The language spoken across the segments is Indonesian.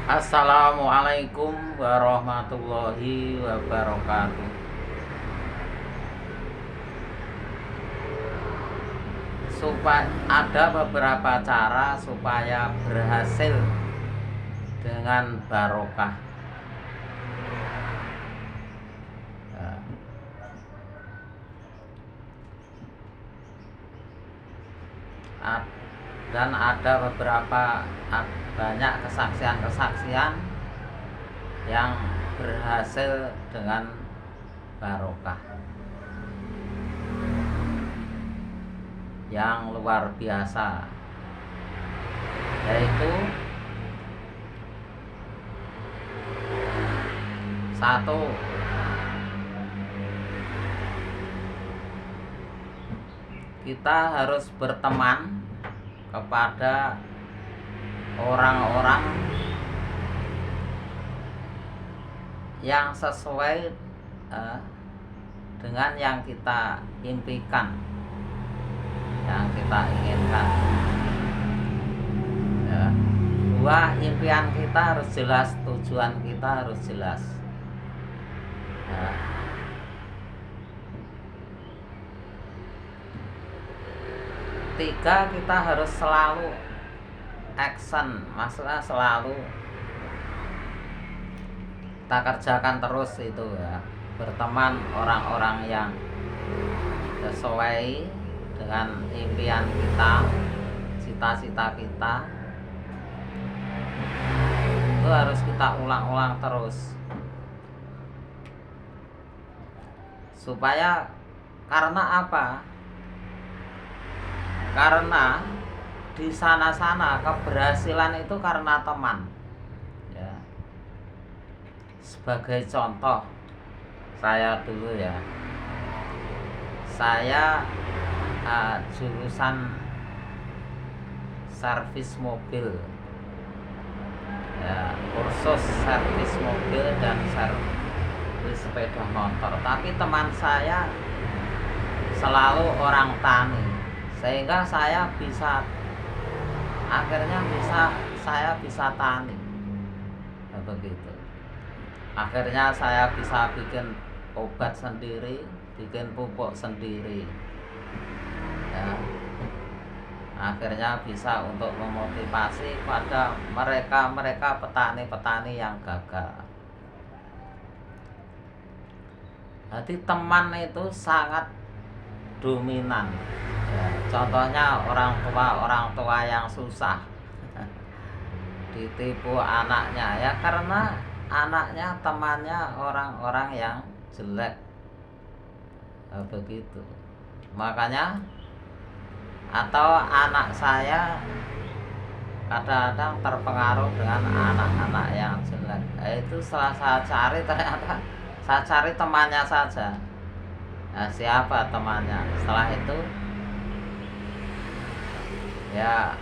Assalamualaikum warahmatullahi wabarakatuh. Ada beberapa cara supaya berhasil dengan barokah. Dan ada banyak kesaksian-kesaksian yang berhasil dengan barokah yang luar biasa, yaitu satu, kita harus berteman kepada orang-orang yang sesuai dengan yang kita impikan, yang kita inginkan. Dua, impian kita harus jelas, tujuan kita harus jelas. Tiga, kita harus selalu action, maksudnya selalu kita kerjakan terus itu ya, berteman orang-orang yang sesuai dengan impian kita, cita-cita kita. Itu harus kita ulang-ulang terus, supaya, karena apa? Karena di sana-sana keberhasilan itu karena teman ya. Sebagai contoh, saya dulu ya, saya jurusan servis mobil ya, kursus servis mobil dan servis sepeda motor. Tapi teman saya selalu orang tani, sehingga saya bisa tani ya, begitu. Akhirnya saya bisa bikin obat sendiri, bikin pupuk sendiri ya. Akhirnya bisa untuk memotivasi pada mereka petani-petani yang gagal. Jadi teman itu sangat dominan ya. Contohnya orang tua yang susah ditipu anaknya ya, karena anaknya temannya orang-orang yang jelek ya, begitu. Makanya, atau anak saya kadang-kadang terpengaruh dengan anak-anak yang jelek. Itu setelah saya cari, ternyata saya cari temannya saja. Nah, siapa temannya? Setelah itu ya,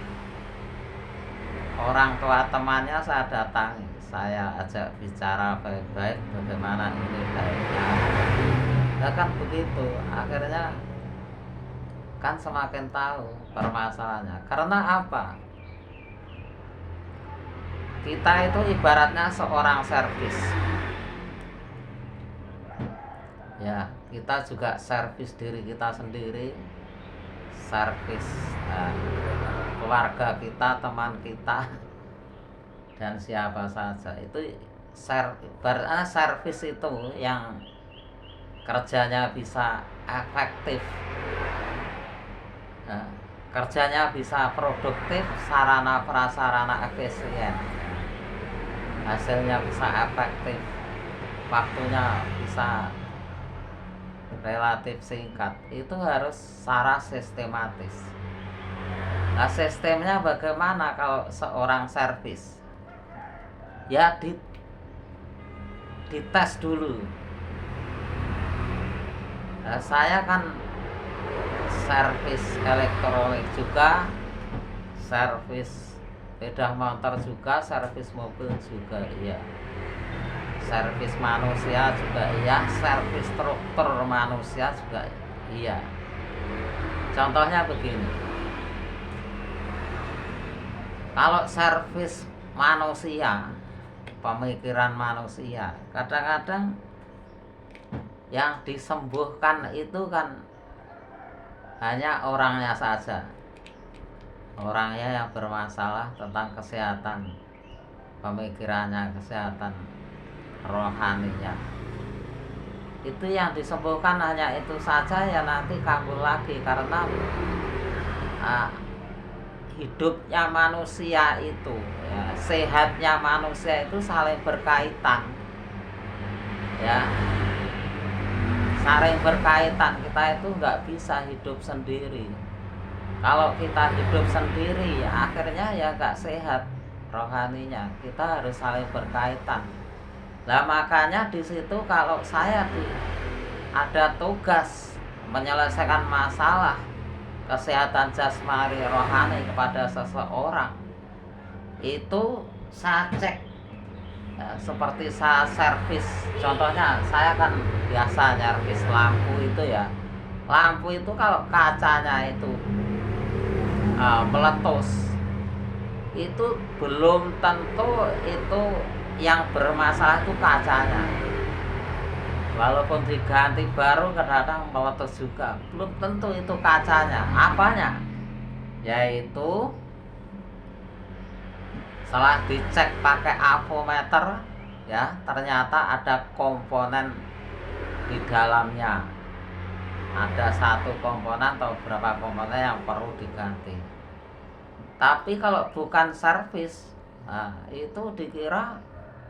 orang tua temannya saya datangi, saya ajak bicara baik-baik, bagaimana ini baiknya. Ya kan begitu. Akhirnya kan semakin tahu permasalahannya. Karena apa? Kita itu ibaratnya seorang servis ya, kita juga servis diri kita sendiri, servis keluarga kita, teman kita, dan siapa saja. Itu servis itu yang kerjanya bisa efektif, kerjanya bisa produktif, sarana prasarana efisien, hasilnya bisa efektif, waktunya bisa relatif singkat. Itu harus secara sistematis. Nah, sistemnya bagaimana kalau seorang servis? Ya, dites dulu. Nah, saya kan servis elektronik juga, servis sepeda motor juga, servis mobil juga iya, servis manusia juga iya, servis struktur manusia juga iya. Contohnya begini, kalau servis manusia pemikiran manusia. Kadang-kadang yang disembuhkan itu kan hanya orangnya saja, orangnya yang bermasalah tentang kesehatan pemikirannya, kesehatan rohaninya. Itu yang disembuhkan hanya itu saja, ya nanti kambuh lagi. Karena hidupnya manusia itu, ya, sehatnya manusia itu saling berkaitan, ya, saling berkaitan. Kita itu nggak bisa hidup sendiri. Kalau kita hidup sendiri, ya akhirnya ya nggak sehat rohaninya. Kita harus saling berkaitan. Nah makanya di situ kalau saya ada tugas menyelesaikan masalah kesehatan jasmani rohani kepada seseorang, itu saya cek, ya, seperti saya servis. Contohnya saya kan biasa servis lampu itu, ya, lampu itu kalau kacanya itu meletus, itu belum tentu itu yang bermasalah itu kacanya. Walaupun diganti baru kadang-kadang meletus juga, belum tentu itu kacanya. Apanya? Yaitu setelah dicek pakai avometer, ya, ternyata ada komponen di dalamnya, ada satu komponen atau beberapa komponen yang perlu diganti. Tapi kalau bukan servis, nah, itu dikira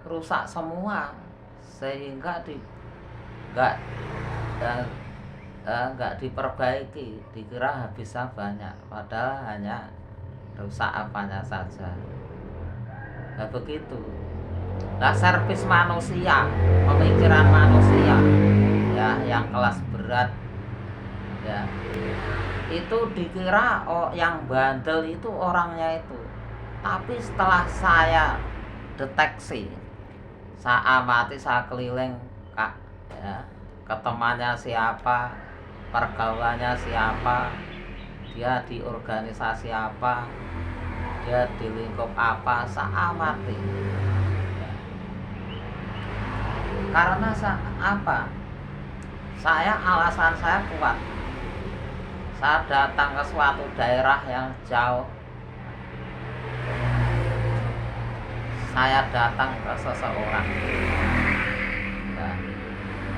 rusak semua, sehingga nggak diperbaiki, dikira habisnya banyak, padahal hanya rusak apanya saja. Nah begitu. Nah servis manusia, pemikiran manusia, ya, yang kelas berat, ya, itu dikira yang bandel itu orangnya itu. Tapi setelah saya deteksi, saya amati, saya keliling, ya, ke temannya siapa, pergaulannya siapa, dia di organisasi apa, dia di lingkup apa, saya amati, ya. Karena alasan saya kuat. Saya datang ke suatu daerah yang jauh, saya datang ke seseorang, ya,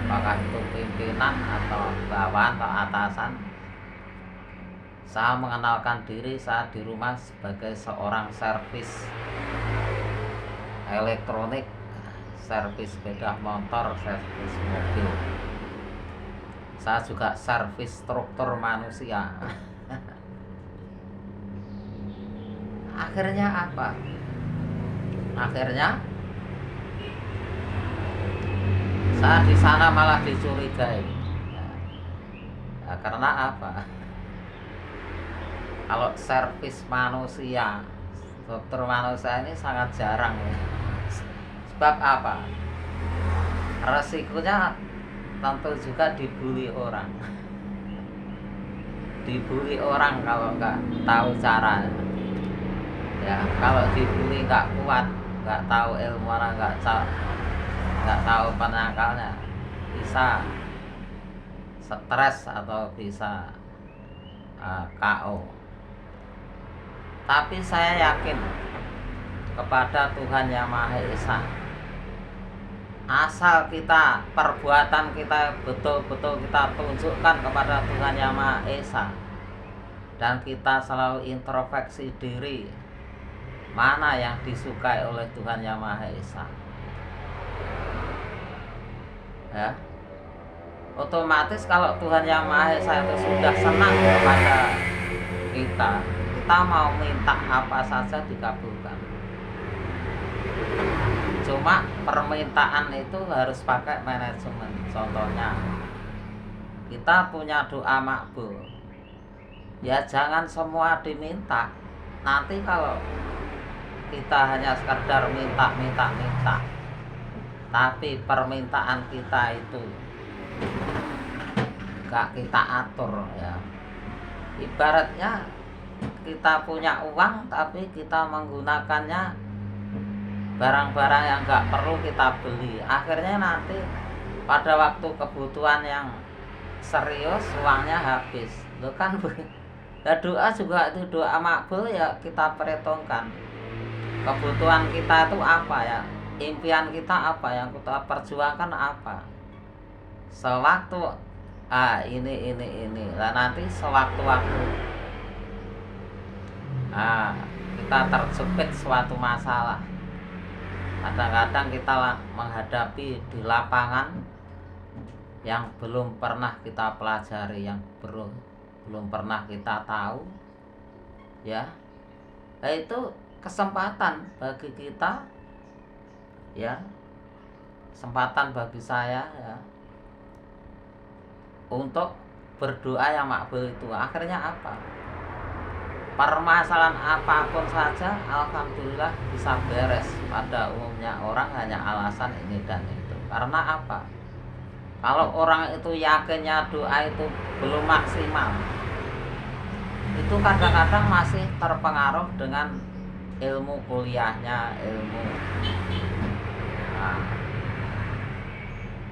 apakah itu pimpinan atau bawahan atau atasan. Saya mengenalkan diri, saya di rumah sebagai seorang servis elektronik, servis sepeda motor, servis mobil. Saya juga servis struktur manusia. Akhirnya apa? Akhirnya saya di sana malah dicurigai. Ya, karena apa? Kalau servis manusia, struktur manusia ini sangat jarang, ya. Sebab apa? Resikonya tentu juga dibully orang. Dibully orang kalau nggak tahu cara. Ya, kalau dibully nggak kuat, nggak tahu ilmu, orang nggak tahu penakalnya, bisa stres atau bisa KO. Tapi saya yakin kepada Tuhan Yang Maha Esa. Asal kita, perbuatan kita betul-betul kita tunjukkan kepada Tuhan Yang Maha Esa, dan kita selalu introspeksi diri, mana yang disukai oleh Tuhan Yang Maha Esa, ya, otomatis kalau Tuhan Yang Maha Esa itu sudah senang kepada kita, kita mau minta apa saja dikabulkan. Cuma permintaan itu harus pakai manajemen. Contohnya, kita punya doa makbul, ya jangan semua diminta. Nanti kalau kita hanya sekedar minta, tapi permintaan kita itu gak kita atur, ya. Ibaratnya kita punya uang tapi kita menggunakannya barang-barang yang nggak perlu kita beli. Akhirnya nanti pada waktu kebutuhan yang serius uangnya habis. Lo kan ya doa juga itu doa makbul ya kita perhitungkan. Kebutuhan kita itu apa ya? Impian kita apa yang kita perjuangkan apa? Sewaktu ini lah nanti sewaktu-waktu kita terjepit suatu masalah. Kadang-kadang kita menghadapi di lapangan yang belum pernah kita pelajari, yang belum pernah kita tahu, ya, itu kesempatan bagi kita, ya, kesempatan bagi saya, ya, untuk berdoa yang makbul itu. Akhirnya apa? Permasalahan apapun saja alhamdulillah bisa beres. Pada umumnya orang hanya alasan ini dan itu. Karena apa? Kalau orang itu yakinnya doa itu belum maksimal, itu kadang-kadang masih terpengaruh dengan ilmu kuliahnya,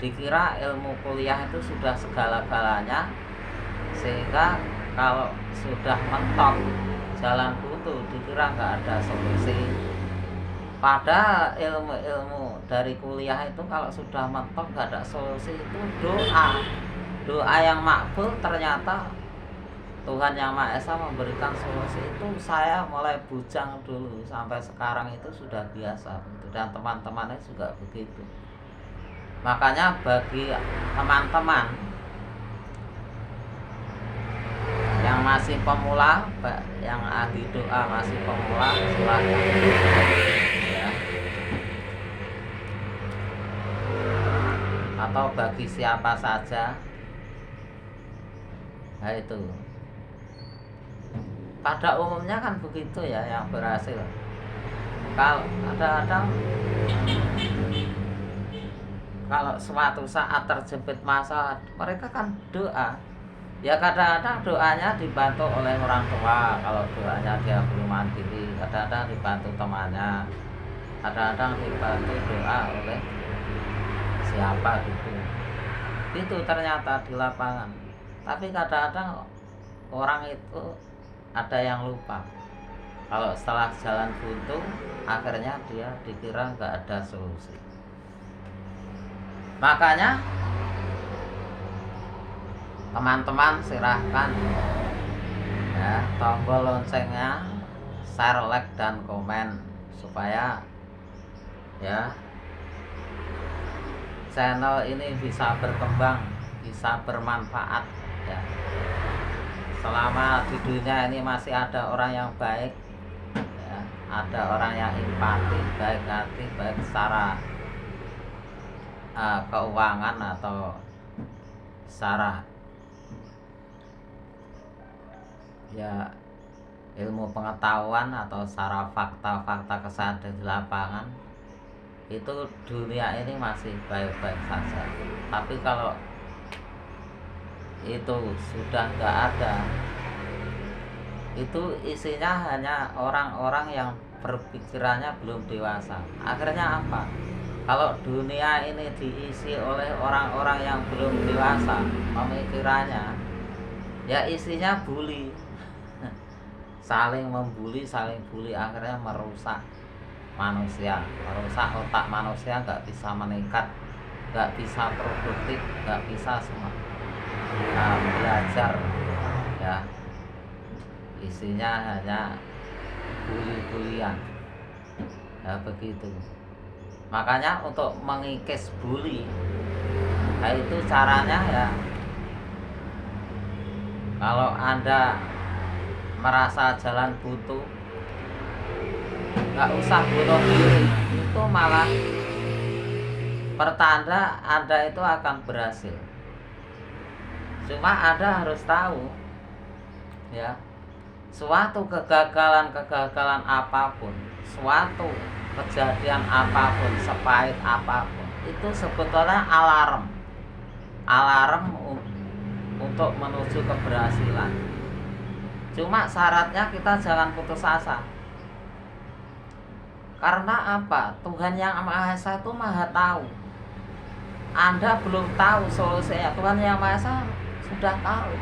dikira ilmu kuliah itu sudah segala-galanya, sehingga kalau sudah mentok jalan buntu dikira nggak ada solusi. Padahal ilmu dari kuliah itu kalau sudah mentok nggak ada solusi, itu doa yang makbul. Ternyata Tuhan Yang Maha Esa memberikan solusi. Itu saya mulai bujang dulu, sampai sekarang itu sudah biasa, dan teman-temannya juga begitu. Makanya bagi teman-teman yang masih pemula, yang ahli doa masih pemula, silakan, ya. Atau bagi siapa saja, nah itu pada umumnya kan begitu ya yang berhasil. Kalau kadang-kadang kalau suatu saat terjepit masalah, mereka kan doa. Ya kadang-kadang doanya dibantu oleh orang tua. Kalau doanya dia belum mandiri, kadang-kadang dibantu temannya, kadang-kadang dibantu doa oleh siapa gitu. Itu ternyata di lapangan. Tapi kadang-kadang orang itu ada yang lupa. Kalau setelah jalan buntu, akhirnya dia dikira nggak ada solusi. Makanya teman-teman silahkan, ya, tombol loncengnya, share, like, dan komen supaya, ya, channel ini bisa berkembang, bisa bermanfaat, ya. Selama di dunia ini masih ada orang yang baik, ya, ada orang yang empati, baik hati, baik secara keuangan atau secara, ya, ilmu pengetahuan atau secara fakta-fakta kesehatan di lapangan, itu dunia ini masih baik-baik saja. Tapi kalau itu sudah nggak ada, itu isinya hanya orang-orang yang berpikirannya belum dewasa. Akhirnya apa? Kalau dunia ini diisi oleh orang-orang yang belum dewasa pemikirannya, ya isinya bully, saling membuli, saling bully, akhirnya merusak manusia, merusak otak manusia, nggak bisa meningkat, nggak bisa produktif, nggak bisa semua belajar, ya. Isinya hanya bully-bulian, ya begitu. Makanya untuk mengikis bully, nah itu caranya, ya, kalau Anda merasa jalan buntu, nggak usah bunuh diri, itu malah pertanda Anda itu akan berhasil. Cuma Anda harus tahu, ya, suatu kegagalan apapun, suatu kejadian apapun, sepahit apapun, itu sebetulnya alarm untuk menuju keberhasilan. Cuma syaratnya kita jangan putus asa. Karena apa? Tuhan yang Maha Esa itu Maha tahu. Anda belum tahu solusinya, Tuhan yang Maha Esa sudah tahu.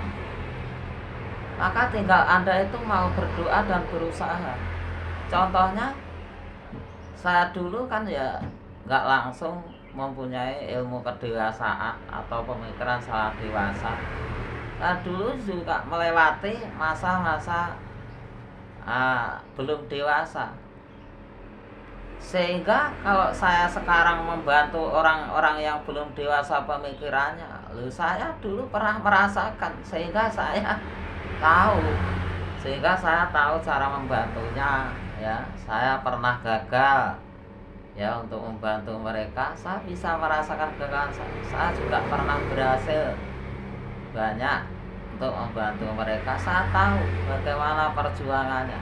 Maka tinggal Anda itu mau berdoa dan berusaha. Contohnya, saya dulu kan ya nggak langsung mempunyai ilmu kedewasaan atau pemikiran salah dewasa. Saya dulu juga melewati masa-masa belum dewasa. Sehingga kalau saya sekarang membantu orang-orang yang belum dewasa pemikirannya, saya dulu pernah merasakan, sehingga saya tahu cara membantunya. Ya, saya pernah gagal ya untuk membantu mereka. Saya bisa merasakan kegagalan saya juga pernah berhasil banyak untuk membantu mereka. Saya tahu bagaimana perjuangannya.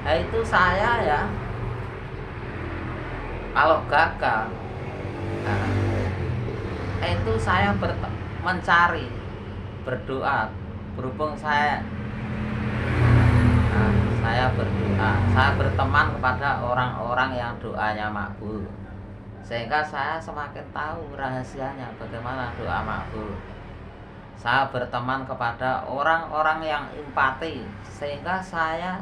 Nah, itu saya ya, kalau gagal, itu saya mencari, berdoa. Berhubung saya berdoa, saya berteman kepada orang-orang yang doanya makbul, sehingga saya semakin tahu rahasianya bagaimana doa makbul. Saya berteman kepada orang-orang yang empati, sehingga saya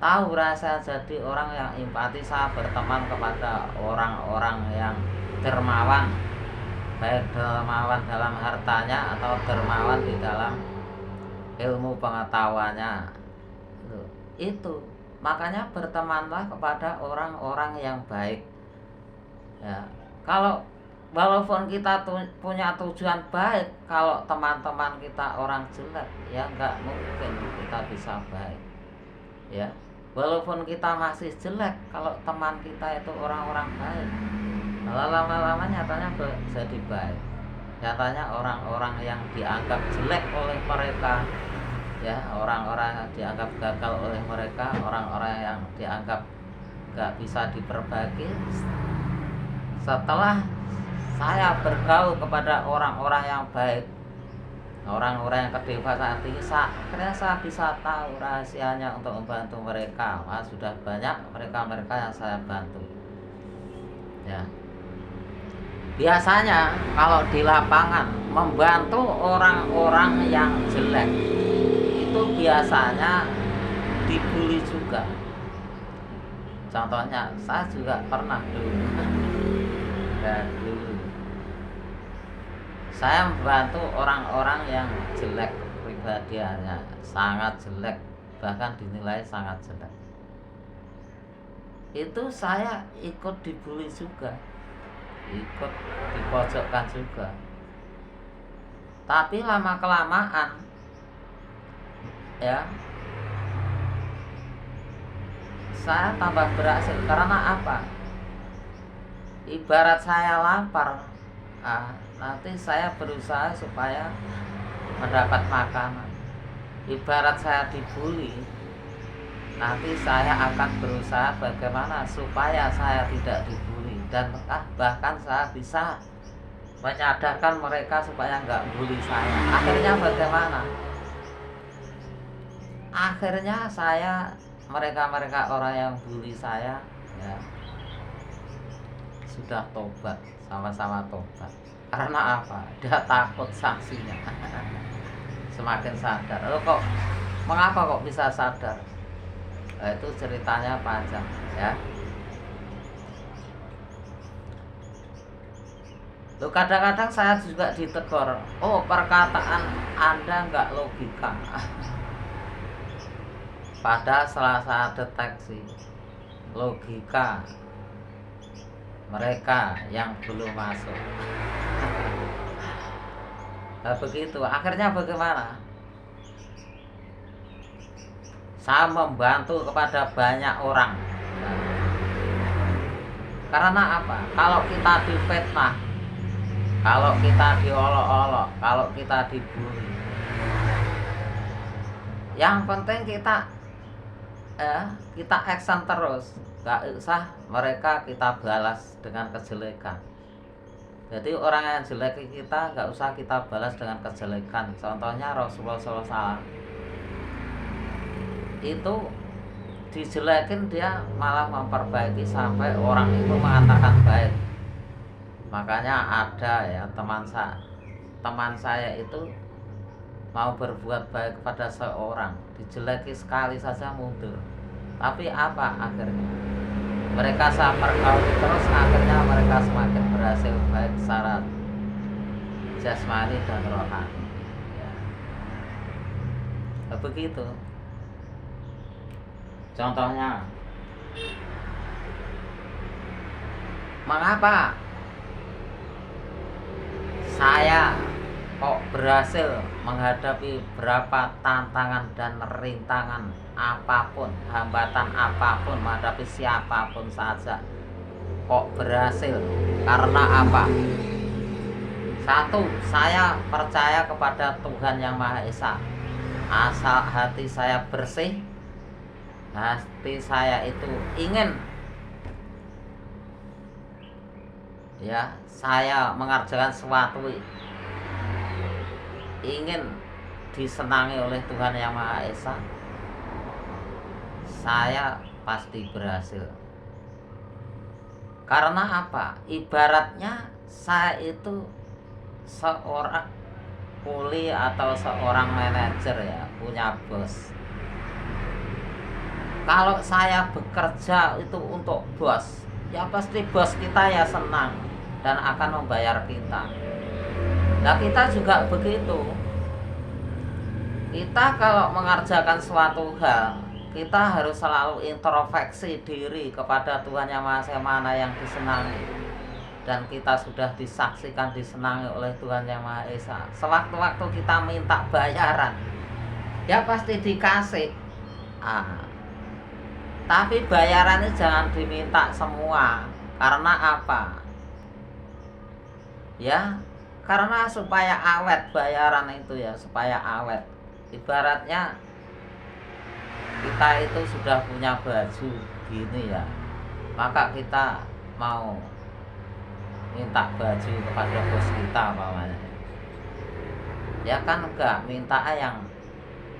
tahu rahasia jadi orang yang empati. Saya berteman kepada orang-orang yang dermawan, baik dermawan dalam hartanya atau dermawan di dalam ilmu pengetahuannya. Itu makanya bertemanlah kepada orang-orang yang baik ya. Kalau walaupun kita punya tujuan baik, kalau teman-teman kita orang jelek, ya nggak mungkin kita bisa baik ya. Walaupun kita masih jelek, kalau teman kita itu orang-orang baik, lama-lama nyatanya jadi baik. Nyatanya orang-orang yang dianggap jelek oleh mereka ya, orang-orang yang dianggap gagal oleh mereka, orang-orang yang dianggap gak bisa diperbaiki, setelah saya bergaul kepada orang-orang yang baik, orang-orang yang kedewasaan tinggi, akhirnya saya bisa tahu rahasianya untuk membantu mereka. Sudah banyak mereka yang saya bantu ya. Biasanya kalau di lapangan membantu orang-orang yang jelek itu biasanya dibully juga. Contohnya saya juga pernah dulu saya membantu orang-orang yang jelek kepribadiannya, sangat jelek, bahkan dinilai sangat jelek. Itu saya ikut dibully juga, ikut dipojokkan juga. Tapi lama-kelamaan ya, saya tambah berhasil. Karena apa? Ibarat saya lapar, nanti saya berusaha supaya mendapat makanan. Ibarat saya dibully, nanti saya akan berusaha bagaimana supaya saya tidak dibully. Dan bahkan saya bisa menyadarkan mereka supaya nggak bully saya. Akhirnya bagaimana? Akhirnya mereka orang yang bully saya ya, sudah tobat, sama-sama tobat. Karena apa? Dia takut sanksinya. Semakin sadar. Mengapa kok bisa sadar? Itu ceritanya panjang ya. Kadang-kadang saya juga ditegur, perkataan Anda nggak logika. Padahal setelah saya deteksi logika mereka yang belum masuk. Nah, begitu. Akhirnya bagaimana? Saya membantu kepada banyak orang. Karena apa? Kalau kita difitnah, kalau kita diolok-olok, kalau kita dibully, yang penting kita action terus. Gak usah mereka kita balas dengan kejelekan. Jadi orang yang jelek kita gak usah kita balas dengan kejelekan. Contohnya Rasulullah SAW itu dijelekin dia malah memperbaiki sampai orang itu mengatakan baik. Makanya ada ya teman saya itu mau berbuat baik kepada seorang, dijeleki sekali saja mundur. Tapi apa akhirnya? Mereka saya pergauli terus, akhirnya mereka semakin berhasil baik secara jasmani dan rohani. Ya. Begitu. Contohnya, mengapa saya kok berhasil menghadapi berapa tantangan dan rintangan apapun, hambatan apapun, menghadapi siapapun saja kok berhasil? Karena apa? Satu, saya percaya kepada Tuhan Yang Maha Esa. Asal hati saya bersih, hati saya itu ingin ya, saya mengerjakan sesuatu ingin disenangi oleh Tuhan Yang Maha Esa, saya pasti berhasil. Karena apa? Ibaratnya saya itu seorang kuli atau seorang manajer ya, punya bos. Kalau saya bekerja itu untuk bos, ya pasti bos kita ya senang dan akan membayar kita. Nah, kita juga begitu. Kita kalau mengerjakan suatu hal, kita harus selalu introspeksi diri kepada Tuhan Yang Maha Esa, mana yang disenangi. Dan kita sudah disaksikan disenangi oleh Tuhan Yang Maha Esa. Sewaktu-waktu kita minta bayaran, ya pasti dikasih. Tapi bayarannya jangan diminta semua. Karena apa? Ya, karena supaya awet bayaran itu ya, supaya awet. Ibaratnya kita itu sudah punya baju gini ya, maka kita mau minta baju kepada bos kita namanya. Ya kan enggak, minta yang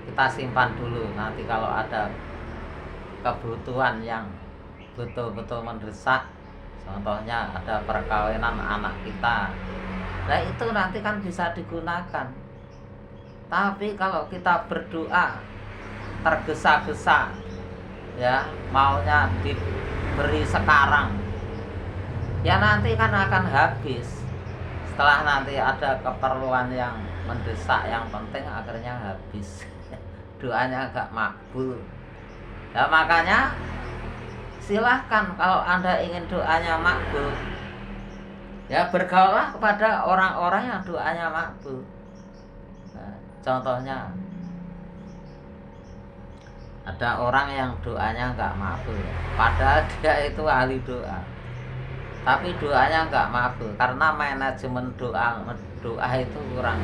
kita simpan dulu. Nanti kalau ada kebutuhan yang betul-betul mendesak, contohnya ada perkawinan anak kita, nah itu nanti kan bisa digunakan. Tapi kalau kita berdoa tergesa-gesa ya, maunya diberi sekarang, ya nanti kan akan habis. Setelah nanti ada keperluan yang mendesak yang penting, akhirnya habis. Doanya agak makbul. Nah, makanya silahkan kalau Anda ingin doanya makbul, ya bergaullah kepada orang-orang yang doanya makbul. Nah, contohnya ada orang yang doanya nggak makbul, padahal dia itu ahli doa, tapi doanya nggak makbul karena manajemen doa itu kurang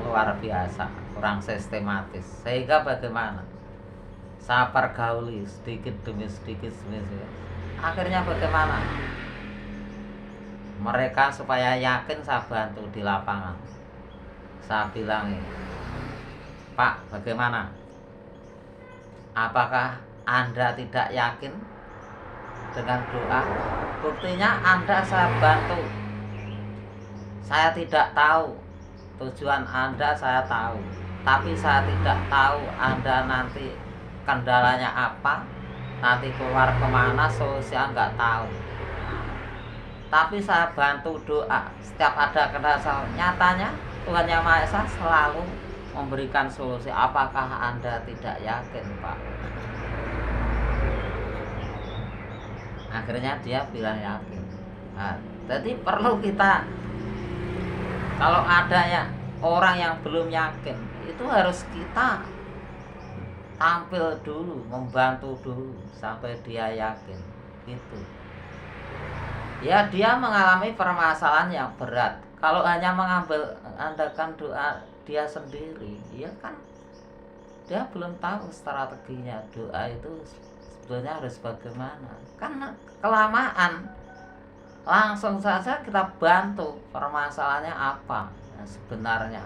luar biasa, kurang sistematis. Sehingga bagaimana? Saya pergauli sedikit demi sedikit, akhirnya bagaimana? Mereka supaya yakin saya bantu di lapangan. Saya bilang, Pak, bagaimana? Apakah Anda tidak yakin dengan doa? Buktinya Anda saya bantu. Saya tidak tahu tujuan Anda, saya tahu, tapi saya tidak tahu Anda nanti kendalanya apa, nanti keluar kemana, solusinya nggak tahu. Tapi saya bantu doa. Setiap ada kendala, nyatanya Tuhan Yang Maha Esa selalu memberikan solusi. Apakah Anda tidak yakin, Pak? Akhirnya dia bilang yakin. Nah, jadi perlu kita, kalau ada ya orang yang belum yakin, itu harus kita tampil dulu, membantu dulu sampai dia yakin, gitu. Ya, dia mengalami permasalahan yang berat. Kalau hanya mengandalkan doa dia sendiri, ya kan dia belum tahu strateginya doa itu sebetulnya harus bagaimana. Kan kelamaan, langsung saja kita bantu permasalahannya apa sebenarnya.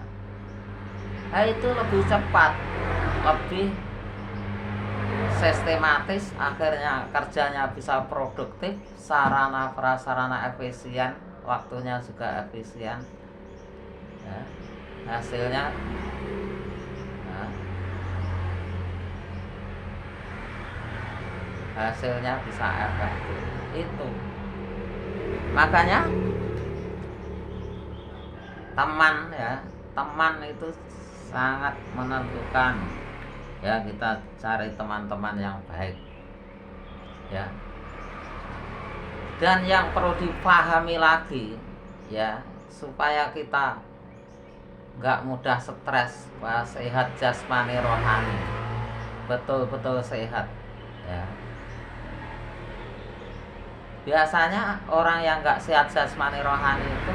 Nah, itu lebih cepat, lebih sistematis, akhirnya kerjanya bisa produktif, sarana prasarana efisien, waktunya juga efisien, ya. hasilnya nah, hasilnya bisa efektif. Itu makanya teman itu sangat menentukan. Ya, kita cari teman-teman yang baik, ya. Dan yang perlu dipahami lagi, ya, supaya kita nggak mudah stres, sehat jasmani rohani, betul-betul sehat, ya. Biasanya orang yang nggak sehat jasmani rohani itu,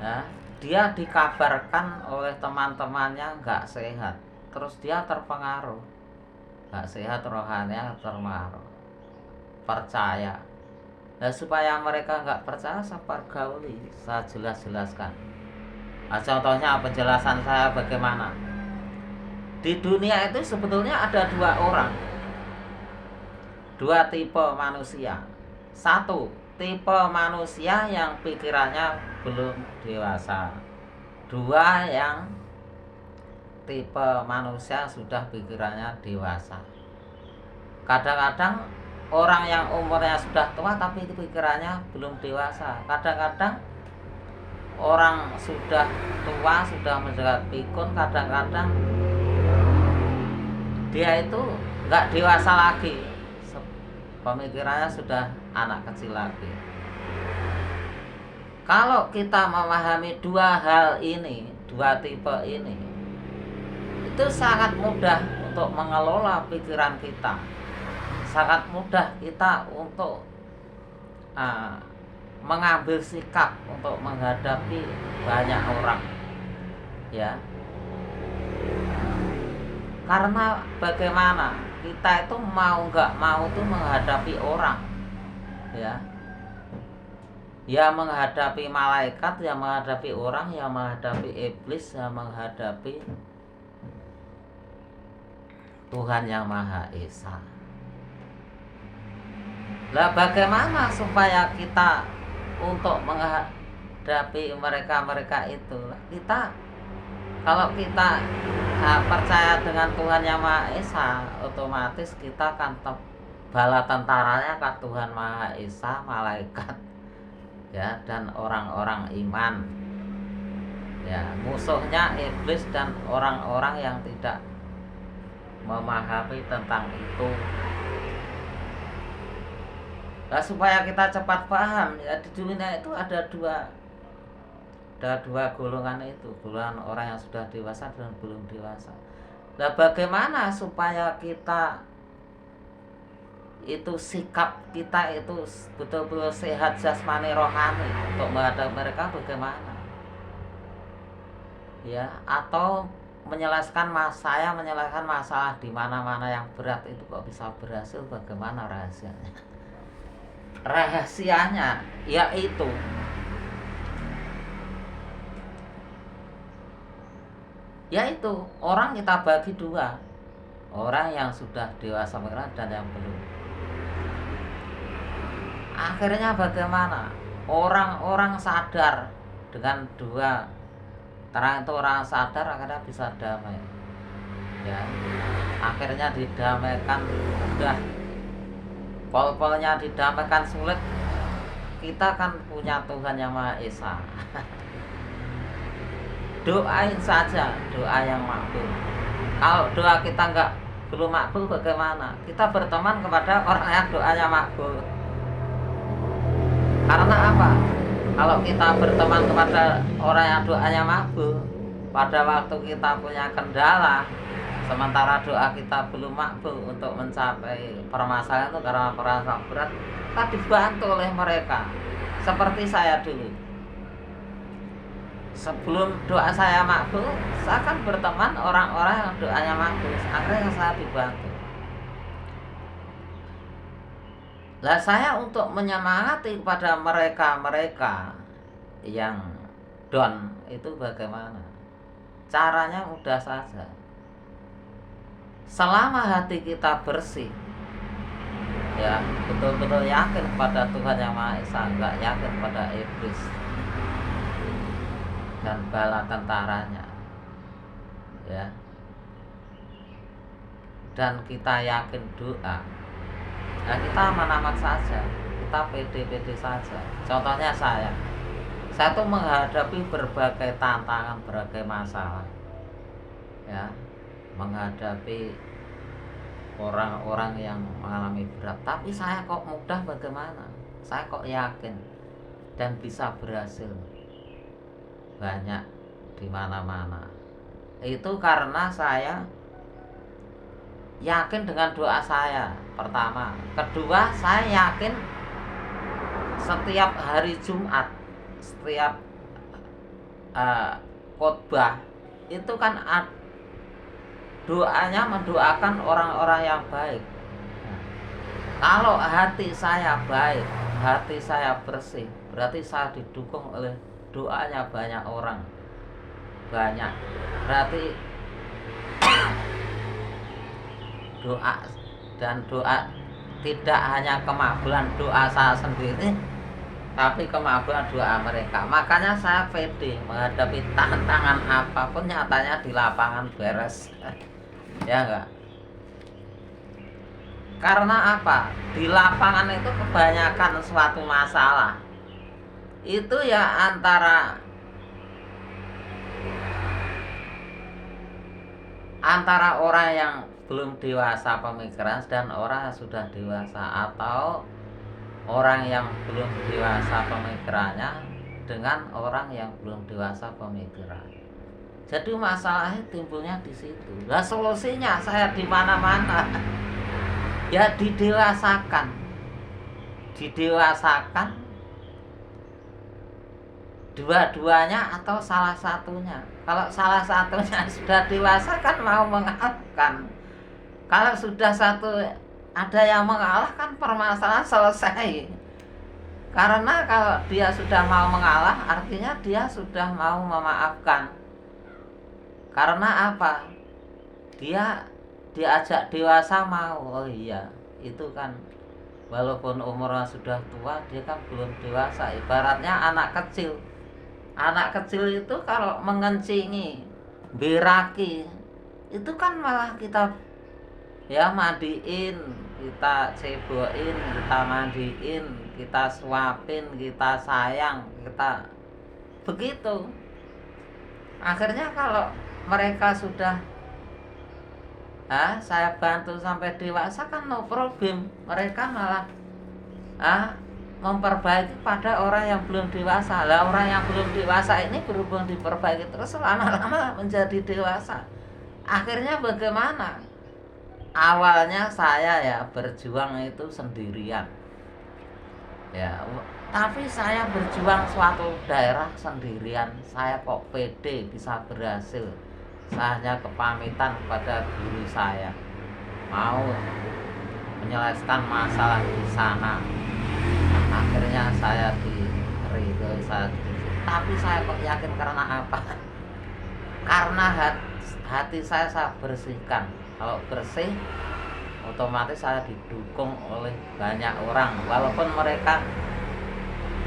ya, dia dikabarkan oleh teman-temannya nggak sehat, terus dia terpengaruh, nggak sehat rohaninya terpengaruh, percaya. Nah, supaya mereka nggak percaya, saya pergauli, saya jelaskan. Nah, contohnya penjelasan saya bagaimana. Di dunia itu sebetulnya ada dua tipe manusia. Satu, tipe manusia yang pikirannya belum dewasa. Dua, yang tipe manusia sudah pikirannya dewasa. Kadang-kadang orang yang umurnya sudah tua tapi pikirannya belum dewasa. Kadang-kadang orang sudah tua, sudah menjaga pikun, kadang-kadang dia itu nggak dewasa lagi, pemikirannya sudah anak kecil lagi. Kalau kita memahami dua hal ini, dua tipe ini, itu sangat mudah untuk mengelola pikiran kita, sangat mudah kita untuk mengambil sikap untuk menghadapi banyak orang, ya. Karena bagaimana kita itu mau nggak mau tuh menghadapi orang, ya. Ya menghadapi malaikat, ya menghadapi orang, ya menghadapi iblis, ya menghadapi Tuhan Yang Maha Esa. Lah bagaimana supaya kita untuk menghadapi mereka itu? Kalau kita percaya dengan Tuhan Yang Maha Esa, otomatis kita akan bala tentaranya ke Tuhan Maha Esa, malaikat, ya, dan orang-orang iman, ya. Musuhnya iblis dan orang-orang yang tidak memahami tentang itu. Nah, supaya kita cepat paham, ya, di dunia itu ada dua golongan itu, golongan orang yang sudah dewasa dan belum dewasa. Nah, bagaimana supaya kita itu, sikap kita itu betul-betul sehat jasmani rohani untuk menghadapi mereka, bagaimana? Ya, atau menyelesaikan masalah di mana-mana yang berat itu kok bisa berhasil, bagaimana rahasianya? Rahasianya yaitu orang kita bagi dua, orang yang sudah dewasa dan yang belum. Akhirnya bagaimana? Orang-orang sadar dengan dua terang itu, orang sadar akhirnya bisa damai, ya. Akhirnya didamaikan mudah, pol-polnya didamaikan sulit. Kita kan punya Tuhan Yang Maha Esa. Doain saja, doa yang makbul. Kalau doa kita belum makbul, bagaimana? Kita berteman kepada orang yang doanya makbul. Karena apa? Kalau kita berteman kepada orang yang doanya makbul, pada waktu kita punya kendala, sementara doa kita belum makbul untuk mencapai permasalahan itu karena perasaan berat, kita dibantu oleh mereka. Seperti saya dulu, sebelum doa saya makbul, saya akan berteman orang-orang yang doanya makbul, akhirnya saya dibantu. Lah, saya untuk menyemangati kepada mereka yang down itu bagaimana? Caranya mudah saja. selama hati kita bersih, ya betul-betul yakin pada Tuhan Yang Maha Esa, nggak yakin pada iblis dan bala tentaranya, ya, dan kita yakin doa, ya kita aman-aman saja, kita pede-pede saja. Contohnya saya tuh menghadapi berbagai tantangan, berbagai masalah, ya, menghadapi orang-orang yang mengalami berat, tapi saya kok mudah, bagaimana? Saya kok yakin dan bisa berhasil banyak di mana-mana. Itu karena saya yakin dengan doa saya, pertama. Kedua, saya yakin setiap hari Jumat, setiap khotbah itu kan doanya mendoakan orang-orang yang baik. Kalau hati saya baik, hati saya bersih, berarti saya didukung oleh doanya banyak orang. Banyak. Berarti doa tidak hanya kemabulan doa saya sendiri, tapi kemabulan doa mereka. Makanya saya pede menghadapi tantangan apapun, nyatanya di lapangan beres. Ya enggak? Karena apa? Di lapangan itu kebanyakan suatu masalah itu ya antara orang yang belum dewasa pemikiran dan orang yang sudah dewasa, atau orang yang belum dewasa pemikirannya dengan orang yang belum dewasa pemikiran. Jadi masalahnya timbulnya di situ. Nah, solusinya saya di mana-mana. Ya didewasakan dua-duanya atau salah satunya. Kalau salah satunya sudah dewasa kan mau mengalahkan. Kalau sudah satu ada yang mengalah kan permasalahan selesai. Karena kalau dia sudah mau mengalah, artinya dia sudah mau memaafkan. Karena apa? Dia diajak dewasa mau. Oh iya, itu kan walaupun umurnya sudah tua, dia kan belum dewasa. Ibaratnya anak kecil. Anak kecil itu kalau mengencingi, beraki, itu kan malah kita ya mandiin, kita cebokin, kita mandiin, kita suapin, kita sayang, kita begitu. Akhirnya kalau mereka sudah saya bantu sampai dewasa kan no problem. Mereka malah memperbaiki pada orang yang belum dewasa. Lah orang yang belum dewasa ini berhubung diperbaiki terus, lama-lama menjadi dewasa. Akhirnya bagaimana? Awalnya saya ya berjuang itu sendirian. Ya, tapi saya berjuang suatu daerah sendirian. Saya kok pede bisa berhasil. Saya hanya kepamitan kepada guru saya, mau menyelesaikan masalah di sana. Akhirnya saya diridhoi, tapi saya kok yakin karena apa? Karena hati saya bersihkan. Kalau bersih, otomatis saya didukung oleh banyak orang. Walaupun mereka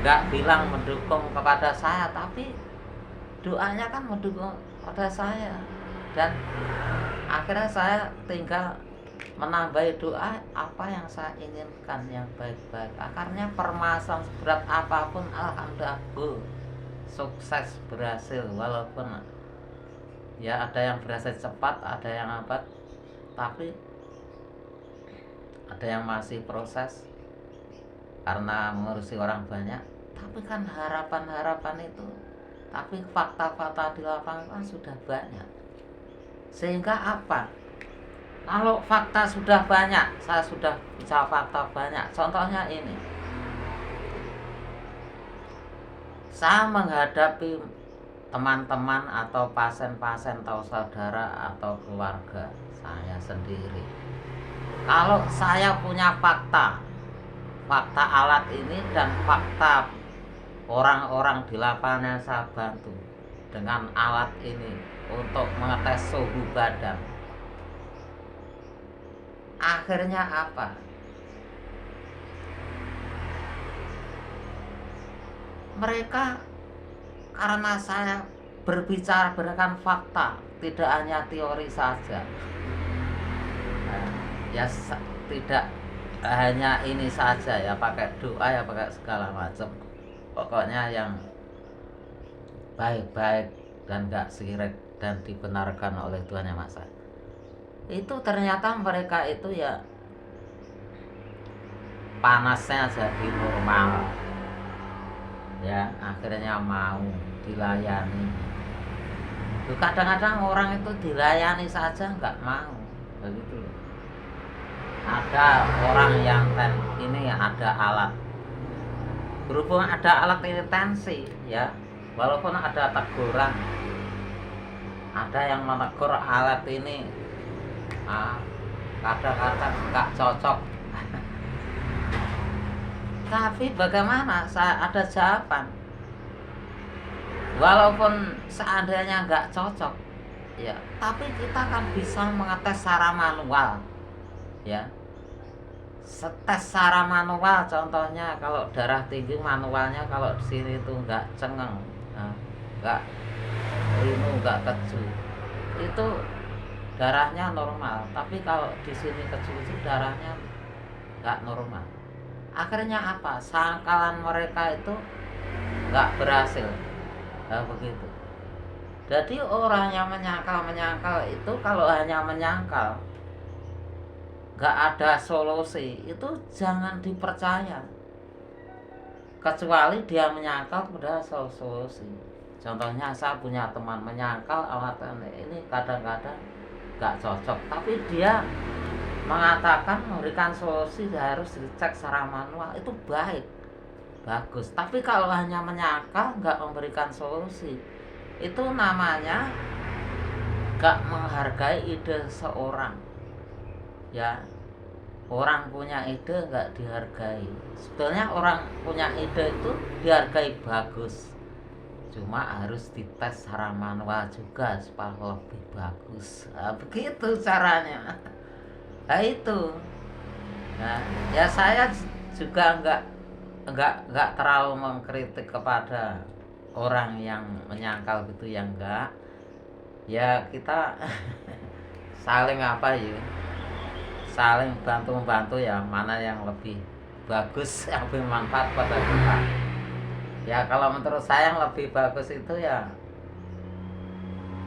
nggak bilang mendukung kepada saya, tapi doanya kan mendukung pada saya. Dan akhirnya saya tinggal menambahi doa apa yang saya inginkan yang baik-baik. Akhirnya permasalahan seberat apapun, alhamdulillah sukses, berhasil. Walaupun ya ada yang berhasil cepat, ada yang lambat, tapi ada yang masih proses karena mengurusi orang banyak. Tapi kan harapan-harapan itu, tapi fakta-fakta di lapangan kan sudah banyak. Sehingga apa? Kalau fakta sudah banyak, saya sudah bicara fakta banyak. Contohnya ini, saya menghadapi teman-teman atau pasien-pasien atau saudara atau keluarga saya sendiri. Kalau saya punya fakta alat ini dan fakta orang-orang di lapangan saya bantu dengan alat ini untuk mengetes suhu badan, Akhirnya apa? Mereka, karena saya berbicara berdasarkan fakta, tidak hanya teori saja. Nah, ya tidak hanya ini saja ya, pakai doa ya, pakai segala macam. Pokoknya yang baik-baik dan gak sirik dan dibenarkan oleh Tuhan Yang Maha Esa. Itu ternyata mereka itu ya panasnya jadi normal. Ya, akhirnya mau dilayani. Kadang-kadang orang itu dilayani saja nggak mau, begitu. Ada orang yang ini ada alat, berhubung ada alat ini tensi ya, walaupun ada teguran, ada yang menegur alat ini, kadang-kadang nggak cocok. Tapi bagaimana? Ada jawaban. Walaupun seandainya nggak cocok, ya, tapi kita kan bisa mengetes secara manual, ya. Tes secara manual, contohnya kalau darah tinggi manualnya, kalau di sini tuh nggak cengeng, nggak linu, nggak keju, itu darahnya normal. Tapi kalau di sini keju itu darahnya nggak normal. Akhirnya apa? Sangkalan mereka itu nggak berhasil. Begitu. Jadi orang yang menyangkal itu kalau hanya menyangkal, nggak ada solusi, itu jangan dipercaya. Kecuali dia menyangkal pada solusi. Contohnya saya punya teman menyangkal alat ini kadang-kadang nggak cocok, tapi dia mengatakan memberikan solusi harus dicek secara manual, itu baik, bagus. Tapi kalau hanya menyangkal nggak memberikan solusi, itu namanya nggak menghargai ide seorang. Ya, orang punya ide nggak dihargai. Sebetulnya orang punya ide itu dihargai bagus, cuma harus dites secara manual juga supaya lebih bagus. Begitu caranya. Nah itu. Nah, ya saya juga nggak terlalu mengkritik kepada orang yang menyangkal gitu, ya enggak. Ya kita saling saling bantu-membantu ya, mana yang lebih bagus, yang lebih manfaat pada kita. Ya kalau menurut saya yang lebih bagus itu ya,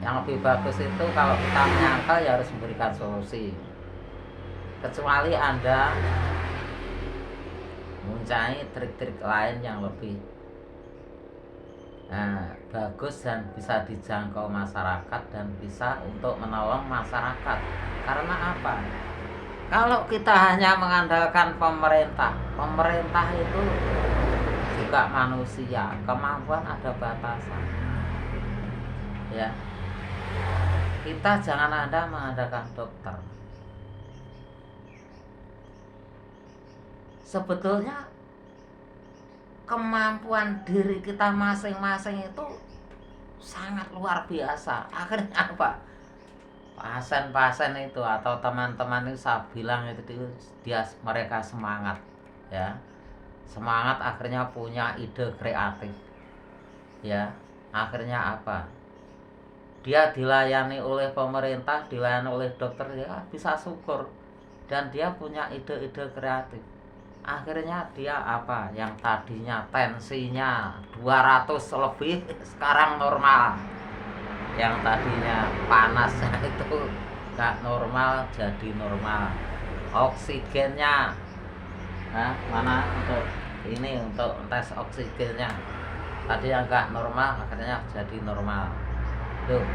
yang lebih bagus itu kalau kita menyangkal ya harus memberikan solusi. Kecuali Anda mencari trik-trik lain yang lebih bagus dan bisa dijangkau masyarakat dan bisa untuk menolong masyarakat. Karena apa? Kalau kita hanya mengandalkan pemerintah itu juga manusia, kemampuan ada batasan. Ya, kita jangan Anda mengandalkan dokter. Sebetulnya kemampuan diri kita masing-masing itu sangat luar biasa. Akhirnya apa? Pasien-pasien itu atau teman-teman itu saya bilang itu mereka semangat, ya, semangat, akhirnya punya ide kreatif, ya. Akhirnya apa? Dia dilayani oleh pemerintah, dilayani oleh dokter, ya bisa syukur, dan dia punya ide-ide kreatif. Akhirnya dia apa? Yang tadinya tensinya 200 lebih sekarang normal. Yang tadinya panasnya itu gak normal jadi normal. Oksigennya mana untuk ini, untuk tes oksigennya tadi yang gak normal akhirnya jadi normal. Tuh,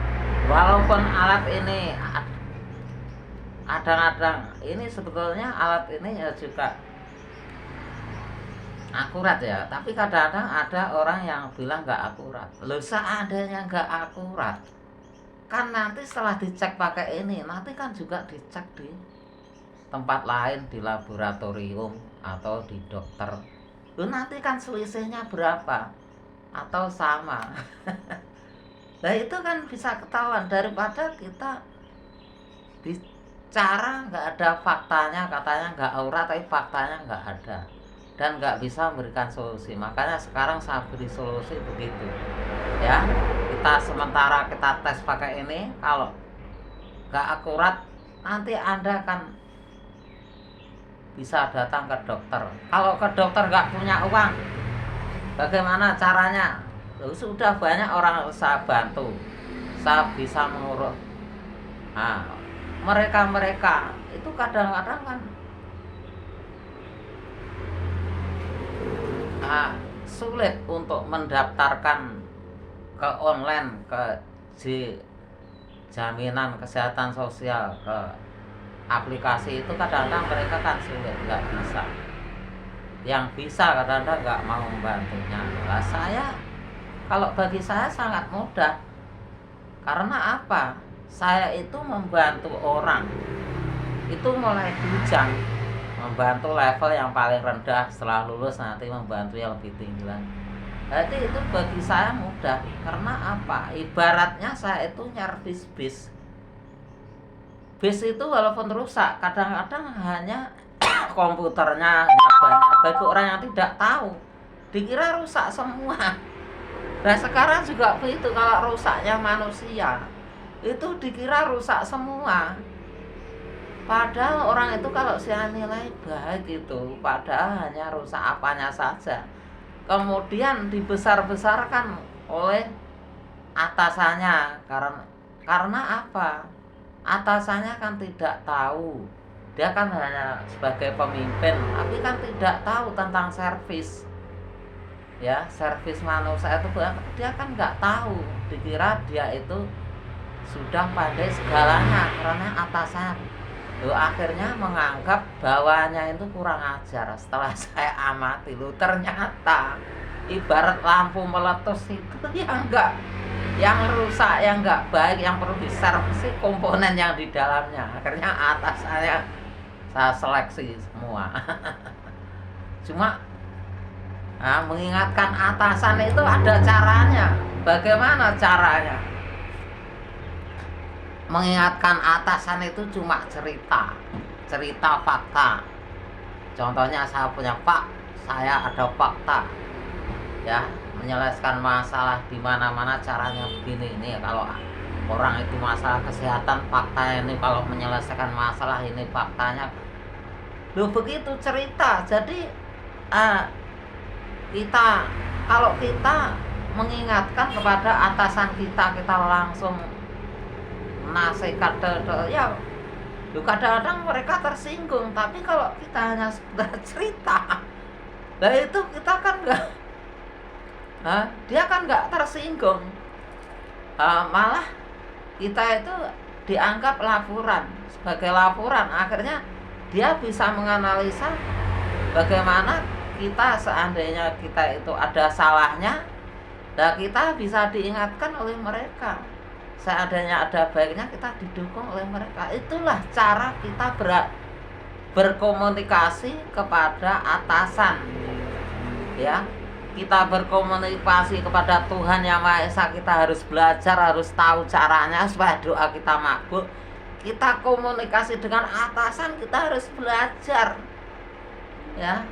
walaupun alat ini kadang-kadang ini sebetulnya alat ini ya juga akurat ya, tapi kadang-kadang ada orang yang bilang nggak akurat. Loh, seandainya nggak akurat, kan nanti setelah dicek pakai ini, nanti kan juga dicek di tempat lain, di laboratorium atau di dokter. Loh, nanti kan selisihnya berapa atau sama. Nah itu kan bisa ketahuan, daripada kita cara nggak ada faktanya, katanya nggak aura tapi faktanya nggak ada dan nggak bisa memberikan solusi. Makanya sekarang saya beri solusi begitu ya. Sementara kita tes pakai ini, kalau nggak akurat nanti Anda kan bisa datang ke dokter. Kalau ke dokter nggak punya uang, bagaimana caranya? Sudah banyak orang saya bantu, saya bisa mengurus. Nah, mereka itu kadang-kadang kan sulit untuk mendaftarkan ke online, ke jaminan kesehatan sosial, ke aplikasi itu kadang-kadang mereka kan sulit, nggak bisa. Yang bisa kadang-kadang nggak mau membantunya. Nah, kalau bagi saya sangat mudah. Karena apa? Saya itu membantu orang itu mulai bujang, membantu level yang paling rendah, setelah lulus nanti membantu yang lebih tinggi lagi. Jadi itu bagi saya mudah. Karena apa? Ibaratnya saya itu nyervis bis. Bis itu walaupun rusak, kadang-kadang hanya komputernya banyak. Bagi orang yang tidak tahu, dikira rusak semua. Nah sekarang juga begitu, kalau rusaknya manusia itu dikira rusak semua. Padahal orang itu kalau saya nilai baik itu, padahal hanya rusak apanya saja. Kemudian dibesar-besarkan oleh atasannya. Karena apa? Atasannya kan tidak tahu. Dia kan hanya sebagai pemimpin, tapi kan tidak tahu tentang servis. Ya, servis manusia itu dia kan nggak tahu. Dikira dia itu sudah pandai segalanya karena atasannya. Akhirnya menganggap bawahnya itu kurang ajar. Setelah saya amati, ternyata ibarat lampu meletus itu yang rusak, yang nggak baik, yang perlu diservis komponen yang di dalamnya. Akhirnya atasannya saya seleksi semua. Cuma mengingatkan atasan itu ada caranya. Bagaimana caranya? Mengingatkan atasan itu cuma cerita fakta. Contohnya saya punya saya ada fakta ya, menyelesaikan masalah di mana-mana caranya begini. Ini kalau orang itu masalah kesehatan, fakta ini, kalau menyelesaikan masalah ini faktanya. Begitu cerita. Jadi kalau kita mengingatkan kepada atasan kita langsung nasihat ya, kadang-kadang mereka tersinggung. Tapi kalau kita hanya sekedar cerita, nah itu kita kan dia kan nggak tersinggung. Malah kita itu dianggap sebagai laporan. Akhirnya dia bisa menganalisa bagaimana kita, seandainya kita itu ada salahnya, dan kita bisa diingatkan oleh mereka. Seandainya ada baiknya, kita didukung oleh mereka. Itulah cara kita berkomunikasi kepada atasan. Ya, kita berkomunikasi kepada Tuhan Yang Maha Esa. Kita harus belajar, harus tahu caranya supaya doa kita makbul. Kita komunikasi dengan atasan, kita harus belajar. Ya,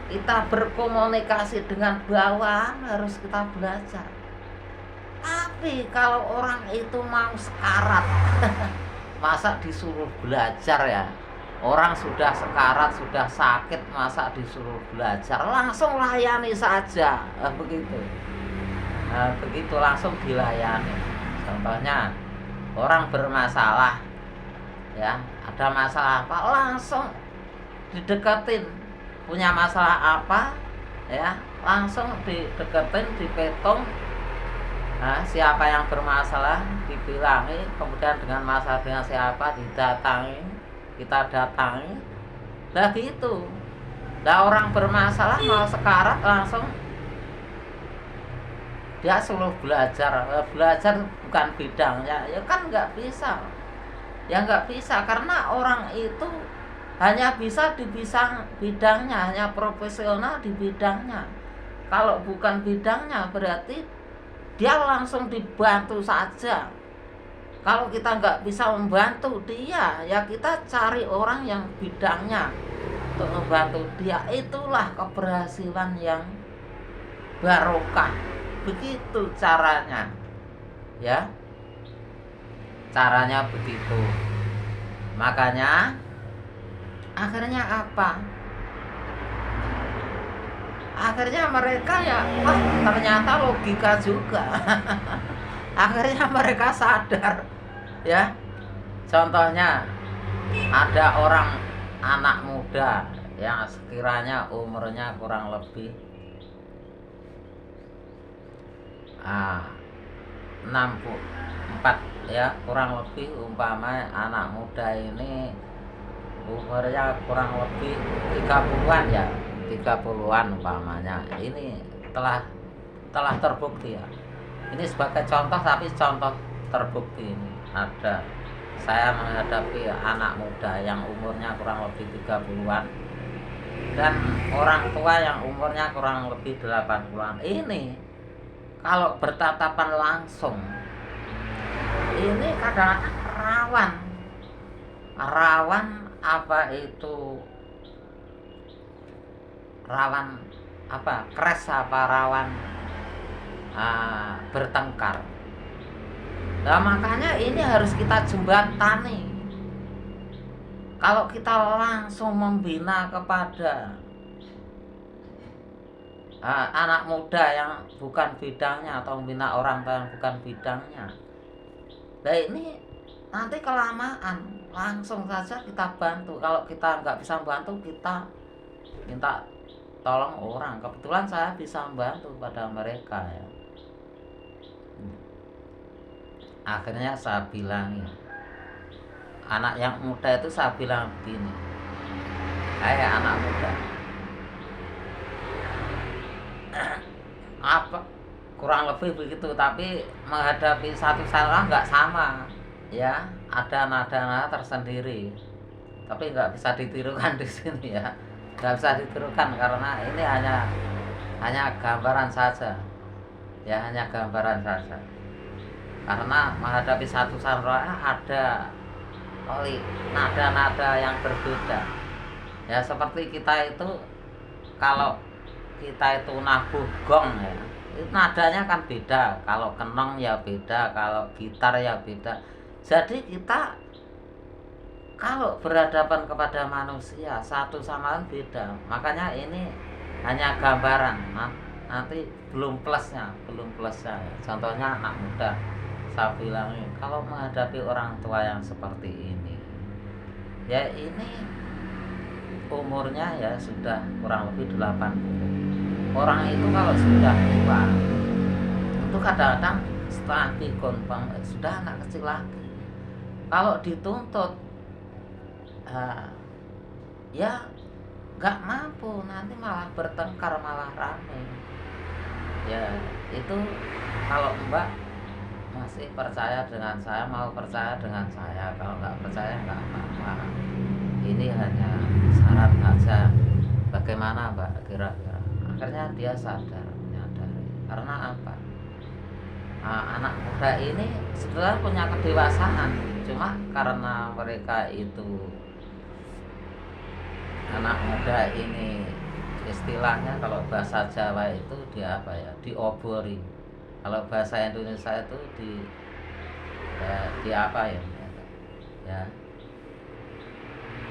kita berkomunikasi dengan bawahan, harus kita belajar. Tapi kalau orang itu mau sekarat, masa disuruh belajar ya? Orang sudah sekarat, sudah sakit, masa disuruh belajar? Langsung layani saja, begitu. Begitu langsung dilayani. Contohnya orang bermasalah, ya, ada masalah apa, langsung dideketin. Punya masalah apa, ya, langsung dideketin, dipetung. Siapa yang bermasalah dibilangi, kemudian dengan masalah dengan siapa didatangi, kita datangi. Lah gitu. Lah orang bermasalah mau sekarat, langsung dia suruh belajar. Belajar bukan bidangnya, ya kan nggak bisa. Ya nggak bisa, karena orang itu hanya bisa di bidangnya, hanya profesional di bidangnya. Kalau bukan bidangnya berarti dia langsung dibantu saja. Kalau kita nggak bisa membantu dia, ya kita cari orang yang bidangnya untuk membantu dia. Itulah keberhasilan yang barokah. Begitu caranya, ya, caranya begitu. Makanya akhirnya apa? Akhirnya mereka ya, wah ternyata logika juga. Akhirnya mereka sadar, ya. Contohnya ada orang anak muda yang sekiranya umurnya kurang lebih 64, ya, kurang lebih umpama anak muda ini umurnya kurang lebih 30-an, ya, 30-an umpamanya. Ini telah terbukti, ya. Ini sebagai contoh, tapi contoh terbukti. Ini ada saya menghadapi anak muda yang umurnya kurang lebih 30-an dan orang tua yang umurnya kurang lebih 80-an. Ini kalau bertatapan langsung ini kadang-kadang rawan apa itu, rawan apa, crash apa, rawan bertengkar. Nah, makanya ini harus kita jembatani. Kalau kita langsung membina kepada anak muda yang bukan bidangnya, atau membina orang tua yang bukan bidangnya, nah ini nanti kelamaan. Langsung saja kita bantu. Kalau kita nggak bisa bantu, kita minta tolong orang. Kebetulan saya bisa membantu pada mereka, ya. Akhirnya saya bilang, ya, anak yang muda itu saya bilang begini, anak muda, apa kurang lebih begitu, tapi menghadapi satu salah nggak sama, ya, ada nada-nada tersendiri, tapi nggak bisa ditirukan di sini, ya, nggak bisa ditirukan karena ini hanya gambaran saja, ya, hanya gambaran saja. Karena menghadapi satu salah ada nada-nada yang berbeda, ya, seperti kita itu kalau kita itu nabuh gong, ya, itu nadanya kan beda. Kalau kenong ya beda, kalau gitar ya beda. Jadi kita kalau berhadapan kepada manusia satu sama lain beda. Makanya ini hanya gambaran, nanti belum plusnya, ya. Contohnya anak muda, saya bilang, kalau menghadapi orang tua yang seperti ini, ya, ini umurnya ya sudah kurang lebih 80. Orang itu kalau sudah tua itu kadang-kadang setelah pikun sudah anak kecil lagi. Kalau dituntut ya nggak mampu, nanti malah bertengkar, malah rame. Ya, itu kalau Mbak masih percaya dengan saya, mau percaya dengan saya. Kalau nggak percaya nggak apa-apa. Ini hanya syarat saja. Bagaimana Mbak kira-kira? Akhirnya dia menyadari. Karena apa? Anak muda ini sebenarnya punya kedewasaan, cuma karena mereka itu, anak muda ini istilahnya kalau bahasa Jawa itu dia apa, ya, diobori. Kalau bahasa Indonesia itu di apa, ya,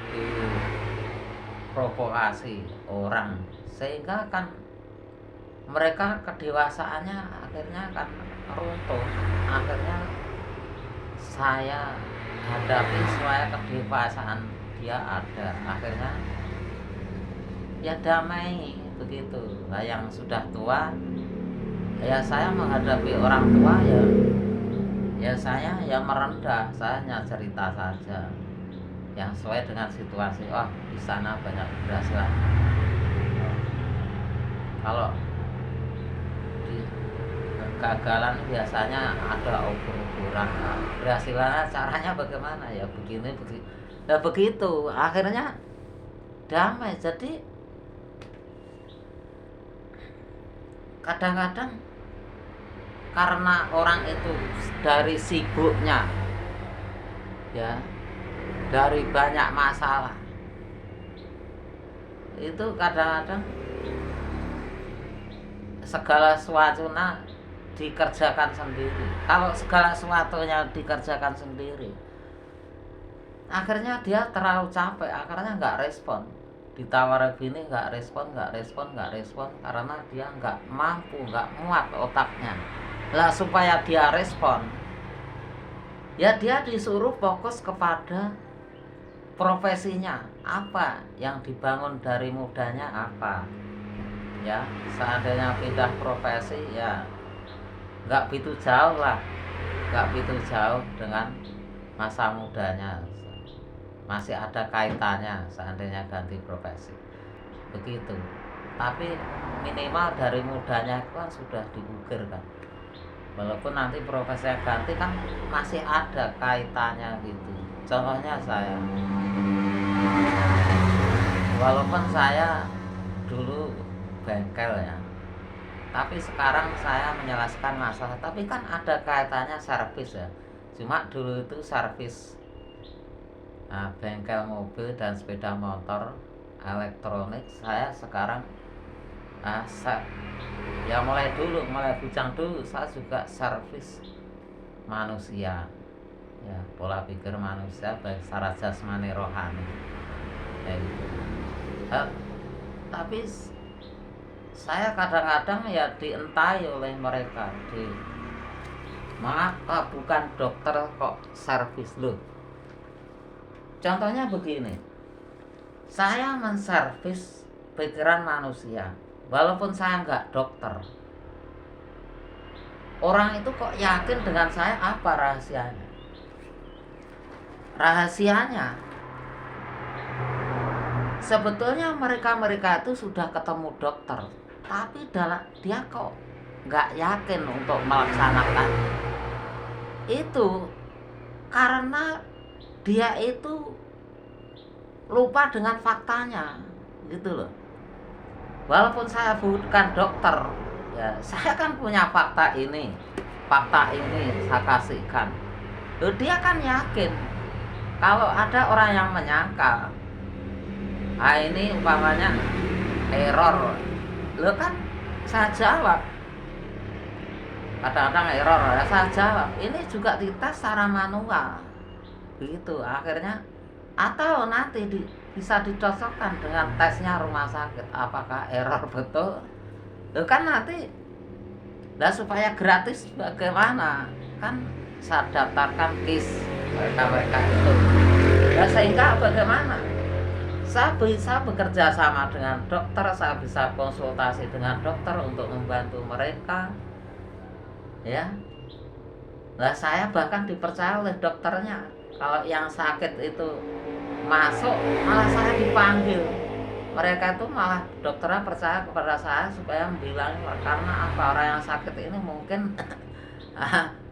diprovokasi orang, sehingga kan mereka kedewasaannya akhirnya kan runtuh. Akhirnya saya hadapi supaya kedewasaan dia ada, akhirnya ya damai begitu. Nah, yang sudah tua, ya saya menghadapi orang tua, ya saya ya merendah, saya hanya cerita saja yang sesuai dengan situasi. Oh, di sana banyak keberhasilan. Kalau di kegagalan biasanya ada ukur-ukuran. Keberhasilannya caranya bagaimana, ya begini. Ya begitu, akhirnya damai. Jadi kadang-kadang karena orang itu dari sibuknya ya, dari banyak masalah. Itu kadang-kadang segala sesuatunya dikerjakan sendiri. Kalau segala sesuatunya dikerjakan sendiri, akhirnya dia terlalu capek, akhirnya nggak respon. Ditawar gini nggak respon, karena dia nggak mampu, nggak muat otaknya. Lah supaya dia respon, ya dia disuruh fokus kepada profesinya apa, yang dibangun dari mudanya apa. Ya, seandainya pindah profesi ya nggak begitu jauh lah, nggak begitu jauh dengan masa mudanya, masih ada kaitannya seandainya ganti profesi begitu. Tapi minimal dari mudanya itu kan sudah diukir kan, walaupun nanti profesinya ganti kan masih ada kaitannya gitu. Contohnya saya, walaupun saya dulu bengkel ya, tapi sekarang saya menyelesaikan masalah, tapi kan ada kaitannya servis ya. Cuma dulu itu servis bengkel mobil dan sepeda motor elektronik. Saya sekarang ya mulai bujang dulu saya juga servis manusia ya, pola pikir manusia baik secara jasmani rohani ya gitu. Tapi saya kadang-kadang ya dientai oleh mereka, maaf bukan dokter kok servis loh. Contohnya begini, saya menservis pikiran manusia, walaupun saya nggak dokter. Orang itu kok yakin dengan saya, apa rahasianya? Rahasianya sebetulnya mereka itu sudah ketemu dokter, tapi dia kok nggak yakin untuk melaksanakan itu, karena dia itu lupa dengan faktanya gitu loh. Walaupun saya bukan dokter ya, saya kan punya fakta ini saya kasihkan. Dia kan yakin. Kalau ada orang yang menyangkal, ini umpamanya error, lo kan saya jawab. Kadang-kadang error ya saya jawab, ini juga dites secara manual begitu. Akhirnya atau nanti bisa dicocokkan dengan tesnya rumah sakit, apakah error betul. Lo kan nanti supaya gratis bagaimana, kan saya daftarkan KIS mereka itu. Sehingga bagaimana, saya bisa bekerja sama dengan dokter, saya bisa konsultasi dengan dokter untuk membantu mereka ya. Saya bahkan dipercaya oleh dokternya. Kalau yang sakit itu masuk, malah saya dipanggil. Mereka itu malah dokternya percaya kepada saya supaya bilang, karena apa, orang yang sakit ini mungkin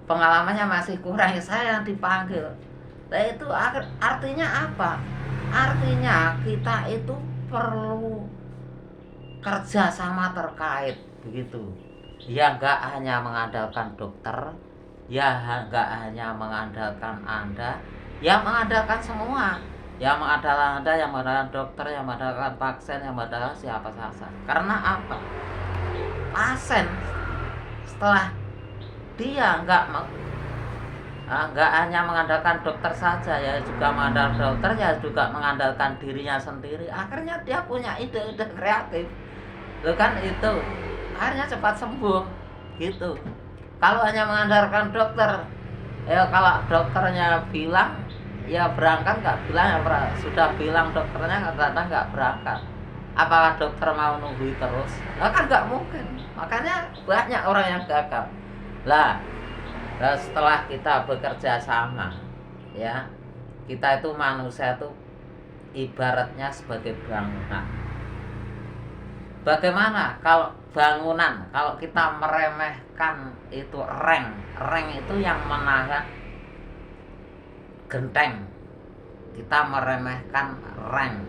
pengalamannya masih kurang, saya yang dipanggil. Itu artinya apa? Artinya kita itu perlu kerjasama terkait begitu. Ya nggak hanya mengandalkan dokter, ya nggak hanya mengandalkan Anda, ya mengandalkan semua. Yang mengandalkan Anda, yang mengandalkan dokter, yang mengandalkan pasien, yang mengandalkan siapa saja. Karena apa? Pasien setelah dia nggak hanya mengandalkan dokter saja, ya juga mengandalkan dokter, ya juga mengandalkan dirinya sendiri. Akhirnya dia punya ide-ide kreatif. Loh kan itu, akhirnya cepat sembuh gitu. Kalau hanya mengandalkan dokter, ya kalau dokternya bilang ya berangkat, nggak bilang ya sudah bilang dokternya kadang-kadang nggak berangkat. Apakah dokter mau nunggu terus? Kan nggak mungkin. Makanya banyak orang yang gagal. Setelah kita bekerja sama, ya kita itu manusia itu ibaratnya sebagai bangunan. Bagaimana kalau bangunan, kalau kita meremehkan itu reng itu yang menahan genteng, kita meremehkan reng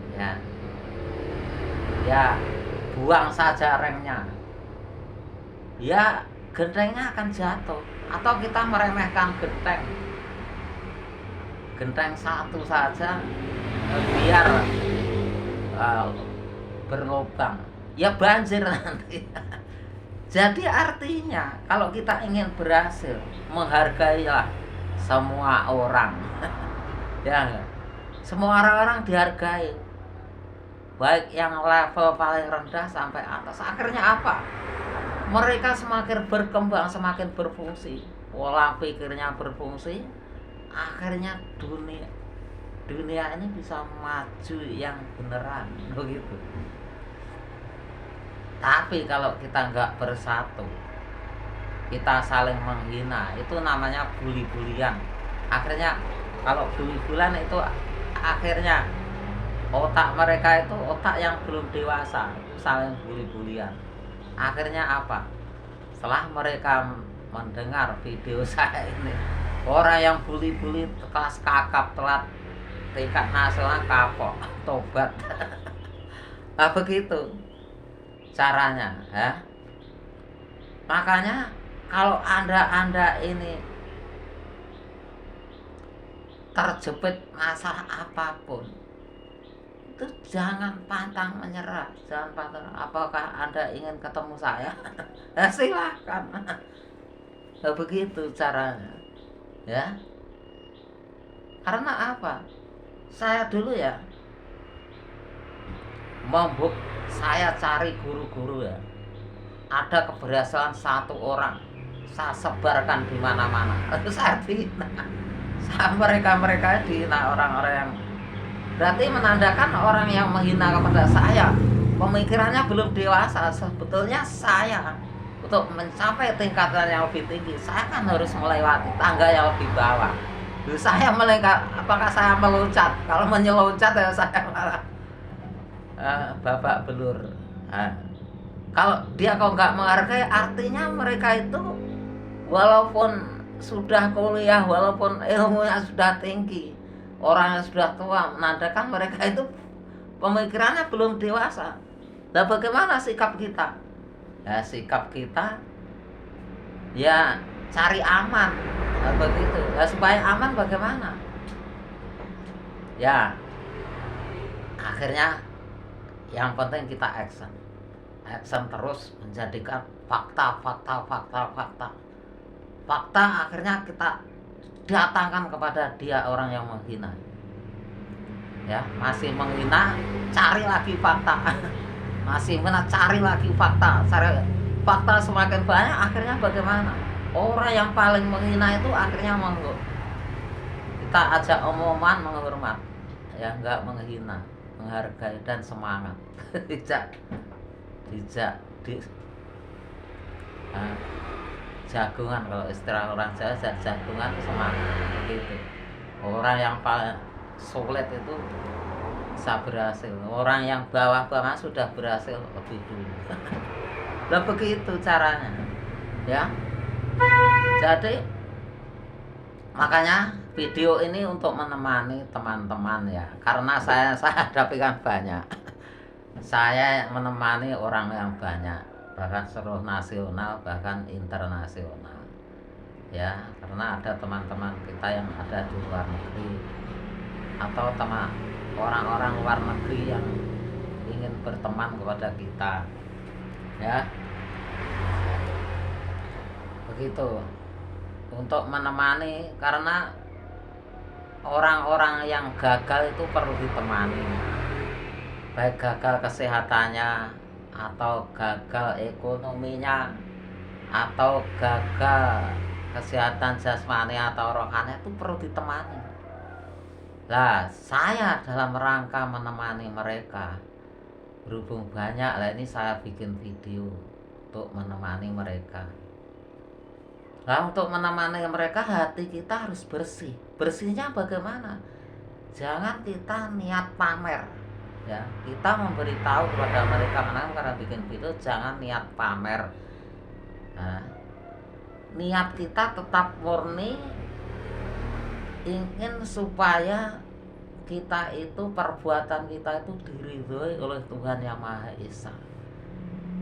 ya buang saja rengnya, ya gentengnya akan jatuh. Atau kita meremehkan genteng, genteng satu saja biar uh, berlubang, ya banjir nanti. Jadi artinya kalau kita ingin berhasil, menghargailah semua orang. Ya, semua orang-orang dihargai, baik yang level paling rendah sampai atas. Akhirnya apa? Mereka semakin berkembang, semakin berfungsi, pola pikirnya berfungsi, akhirnya dunia ini bisa maju yang beneran, begitu. Tapi kalau kita nggak bersatu, kita saling menghina, itu namanya bully-bulian. Akhirnya kalau bully-bulian itu akhirnya otak mereka itu otak yang belum dewasa, saling bully-bulian. Akhirnya apa? Setelah mereka mendengar video saya ini, orang yang bully-bully kelas kakap telat tingkat nasional kapok tobat. Nah begitu caranya ya. Makanya kalau anda ini terjepit masalah apapun, itu jangan pantang menyerah, jangan pantang. Apakah anda ingin ketemu saya? Ya, silahkan. Nah, begitu caranya ya. Karena apa? Saya dulu ya saya cari guru-guru ya, ada keberhasilan satu orang, saya sebarkan di mana-mana. Saya dihina, mereka dihina orang-orang yang berarti menandakan orang yang menghina kepada saya pemikirannya belum dewasa. Sebetulnya saya untuk mencapai tingkatan yang lebih tinggi, saya kan harus melewati tangga yang lebih bawah. Saya apakah saya meloncat? Kalau menyeloncat ya saya malah babak belur. Kalau dia kok nggak menghargai, artinya mereka itu walaupun sudah kuliah, walaupun ilmunya sudah tinggi, orang yang sudah tua, menandakan mereka itu pemikirannya belum dewasa. Nah bagaimana sikap kita? Ya sikap kita ya cari aman. Nah, begitu. Nah, supaya aman bagaimana? Ya akhirnya yang penting kita action terus, menjadikan fakta akhirnya kita datangkan kepada dia orang yang menghina. Ya, masih menghina, cari lagi fakta. Masih cari lagi fakta. Fakta semakin banyak, akhirnya bagaimana? Orang yang paling menghina itu akhirnya kita ajak omongan menghormat. Ya, enggak menghina, menghargai dan semangat. Tidak jagungan, kalau istilah orang Jawa jagungan semangat begitu. Orang yang paling sulit itu bisa berhasil, orang yang bawah-bawah sudah berhasil lebih dulu. Lah begitu caranya ya. Jadi makanya video ini untuk menemani teman-teman ya, karena saya hadapi kan banyak. Saya menemani orang yang banyak, bahkan seluruh nasional, bahkan internasional ya, karena ada teman-teman kita yang ada di luar negeri atau orang-orang luar negeri yang ingin berteman kepada kita ya, begitu, untuk menemani. Karena orang-orang yang gagal itu perlu ditemani, baik gagal kesehatannya atau gagal ekonominya atau gagal kesehatan jasmani atau rohani, itu perlu ditemani. Lah saya dalam rangka menemani mereka, berhubung banyak lah ini saya bikin video untuk menemani mereka. Nah untuk menemani mereka, hati kita harus bersih. Bersihnya bagaimana? Jangan kita niat pamer ya. Kita memberitahu kepada mereka, karena bikin video, jangan niat pamer. Nah, niat kita tetap murni, ingin supaya kita itu, perbuatan kita itu diridhoi oleh Tuhan Yang Maha Esa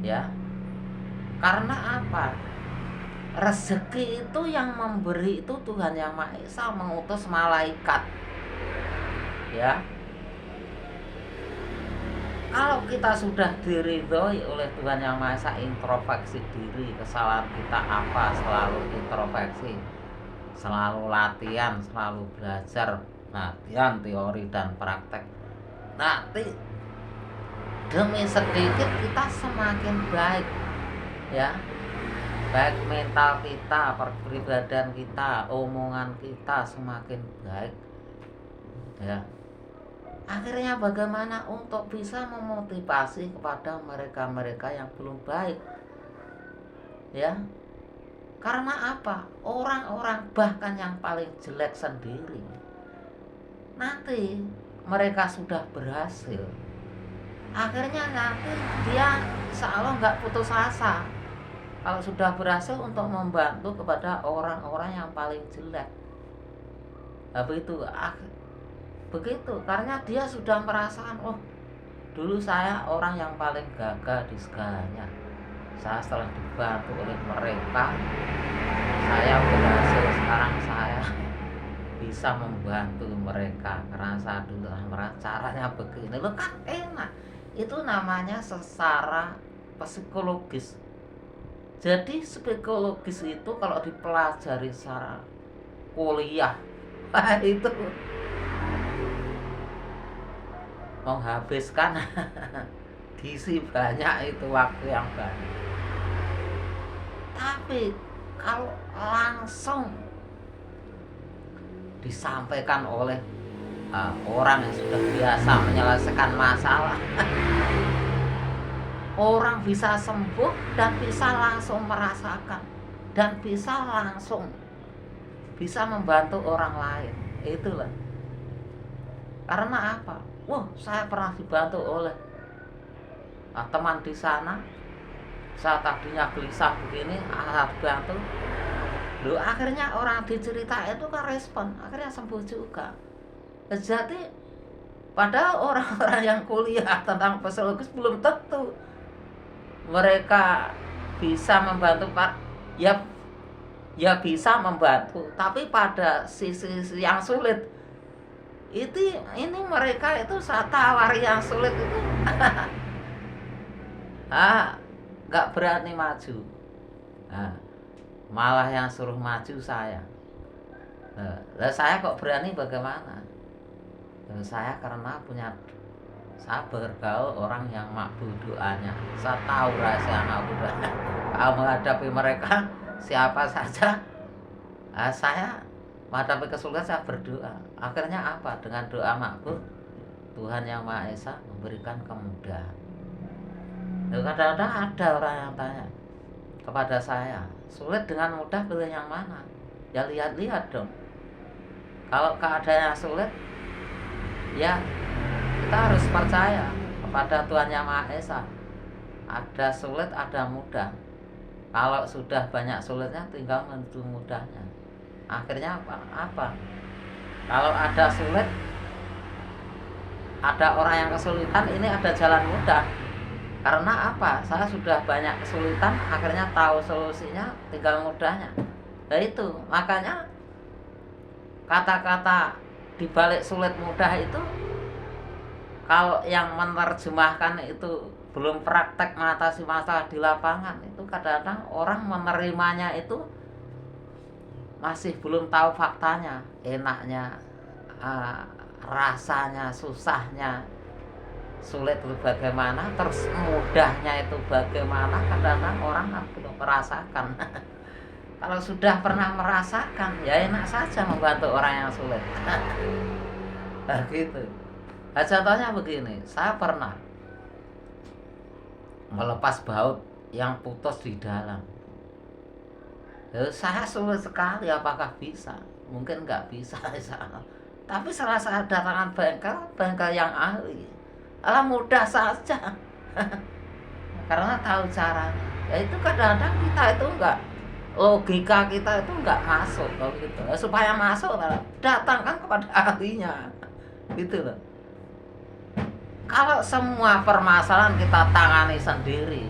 ya. Karena apa? Rezeki itu yang memberi itu Tuhan Yang Maha Esa, mengutus malaikat ya. Kalau kita sudah diridhoi oleh Tuhan Yang Maha Esa, introspeksi diri, kesalahan kita apa, selalu introspeksi, selalu latihan, selalu belajar, latihan teori dan praktek. Nanti demi sedikit kita semakin baik, ya. Baik mental kita, perpribadian kita, omongan kita semakin baik, ya. Akhirnya bagaimana untuk bisa memotivasi kepada mereka-mereka yang belum baik, ya. Karena apa? Orang-orang bahkan yang paling jelek sendiri, nanti mereka sudah berhasil, akhirnya nanti dia seolah nggak putus asa kalau sudah berhasil untuk membantu kepada orang-orang yang paling jelek. Begitu, karena dia sudah merasakan, oh, dulu saya orang yang paling gagah di segalanya. Saya setelah dibantu oleh mereka, saya berhasil. Sekarang saya bisa membantu mereka karena saya dulu caranya begini. Lo kan enak. Itu namanya secara psikologis. Jadi psikologis itu kalau dipelajari secara kuliah, itu menghabiskan gizi banyak, itu waktu yang banyak. Tapi kalau langsung disampaikan oleh orang yang sudah biasa menyelesaikan masalah, orang bisa sembuh dan bisa langsung merasakan dan bisa langsung bisa membantu orang lain. Itulah karena apa? Wah, saya pernah dibantu oleh teman di sana. Saya tadinya gelisah begini, dibantu. Loh, akhirnya orang dicerita itu kan respon, akhirnya sembuh juga. Jadi padahal orang-orang yang kuliah tentang psikologis belum tentu mereka bisa membantu, Pak. Ya bisa membantu, tapi pada sisi yang sulit ini mereka itu saya tawari yang sulit itu nggak berani maju, malah yang suruh maju saya. Saya kok berani bagaimana? Saya karena saya bergaul orang yang makbul doanya. Saya tahu rahasia makbul doanya. Kalau menghadapi mereka siapa saja, saya menghadapi kesulitan saya berdoa. Akhirnya apa? Dengan doa makbul, Tuhan Yang Maha Esa memberikan kemudahan. Kadang-kadang ada orang yang tanya kepada saya, sulit dengan mudah pilih yang mana? Ya lihat-lihat dong. Kalau keadaannya sulit, ya kita harus percaya kepada Tuhan Yang Maha Esa. Ada sulit, ada mudah. Kalau sudah banyak sulitnya, tinggal menuju mudahnya. Akhirnya apa? Kalau ada sulit, ada orang yang kesulitan, ini ada jalan mudah. Karena apa? Saya sudah banyak kesulitan, akhirnya tahu solusinya, tinggal mudahnya. Nah itu, makanya kata-kata di balik sulit mudah itu, kalau yang menerjemahkan itu belum praktek mengatasi masalah di lapangan, itu kadang-kadang orang menerimanya itu masih belum tahu faktanya, enaknya, rasanya, susahnya, sulit itu bagaimana, terus mudahnya itu bagaimana. Kadang-kadang orang belum merasakan. Kalau sudah pernah merasakan, ya enak saja membantu orang yang sulit. Nah gitu. Nah, contohnya begini, saya pernah melepas baut yang putus di dalam. Saya sulit sekali, apakah bisa? Mungkin nggak bisa. Tapi setelah saya datangkan bengkel yang ahli, mudah saja. Karena tahu caranya. Ya itu kadang-kadang kita itu enggak, logika kita itu enggak masuk kalau gitu. Supaya masuk, datangkan kepada ahlinya. Gitu loh. Kalau semua permasalahan kita tangani sendiri,